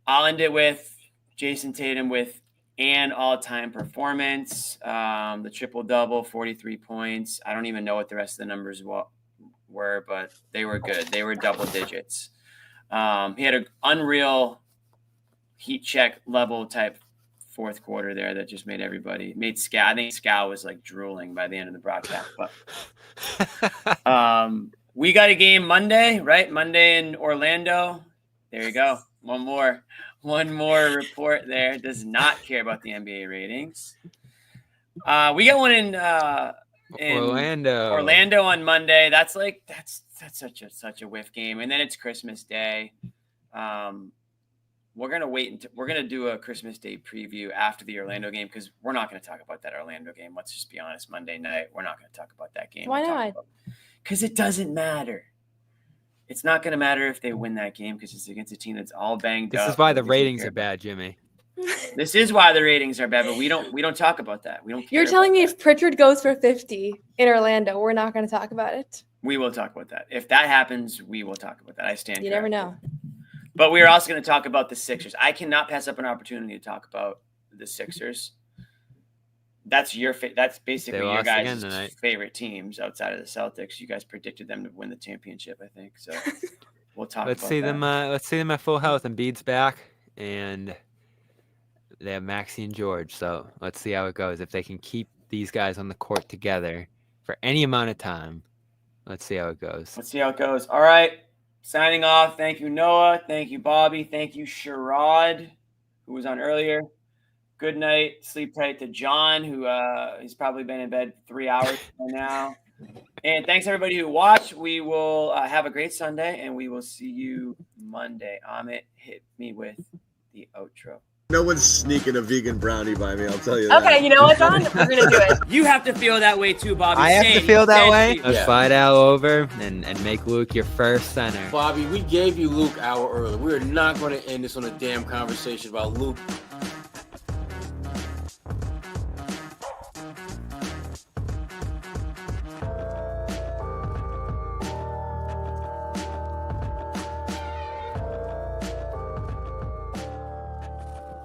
Speaker 1: I'll end it with Jason Tatum with an all-time performance. The triple-double, 43 points. I don't even know what the rest of the numbers were, but they were good. They were double digits. He had an unreal heat check level type fourth quarter there that just made I think Scal was drooling by the end of the broadcast. But we got a game Monday, right? Monday in Orlando. There you go. One more report there. Does not care about the NBA ratings. We got one in Orlando on Monday. That's such a whiff game. And then it's Christmas Day. we're gonna wait until we're gonna do a Christmas Day preview after the Orlando game because we're not gonna talk about that Orlando game. Let's just be honest. Monday night, we're not gonna talk about that game.
Speaker 9: Why not?
Speaker 1: Because it doesn't matter. It's not gonna matter if they win that game because it's against a team that's all banged up.
Speaker 4: This is why the ratings are bad, Jimmy.
Speaker 1: This is why the ratings are bad, but we don't talk about that. We don't.
Speaker 9: You're telling me if Pritchard goes for 50 in Orlando, we're not going to talk about it?
Speaker 1: We will talk about that. If that happens, we will talk about that. I stand.
Speaker 9: You never know.
Speaker 1: But we are also going to talk about the Sixers. I cannot pass up an opportunity to talk about the Sixers. That's that's basically your guys' favorite teams outside of the Celtics. You guys predicted them to win the championship, I think. So we'll talk.
Speaker 4: Let's see them at full health. Embiid's back, and they have Maxey and George. So let's see how it goes. If they can keep these guys on the court together for any amount of time, let's see how it goes.
Speaker 1: Let's see how it goes. All right. Signing off. Thank you, Noah. Thank you, Bobby. Thank you, Sherrod, who was on earlier. Good night. Sleep tight to John, who he's probably been in bed 3 hours by now. And thanks, everybody who watched. We will have a great Sunday, and we will see you Monday. Amit, hit me with the outro.
Speaker 2: No one's sneaking a vegan brownie by me, I'll tell you that.
Speaker 8: Okay, you know what, John? We're going to do it.
Speaker 1: You have to feel that way too, Bobby.
Speaker 4: I have to feel that way. Let's slide Al over and make Luke your first center.
Speaker 6: Bobby, we gave you Luke an hour early. We're not going to end this on a damn conversation about Luke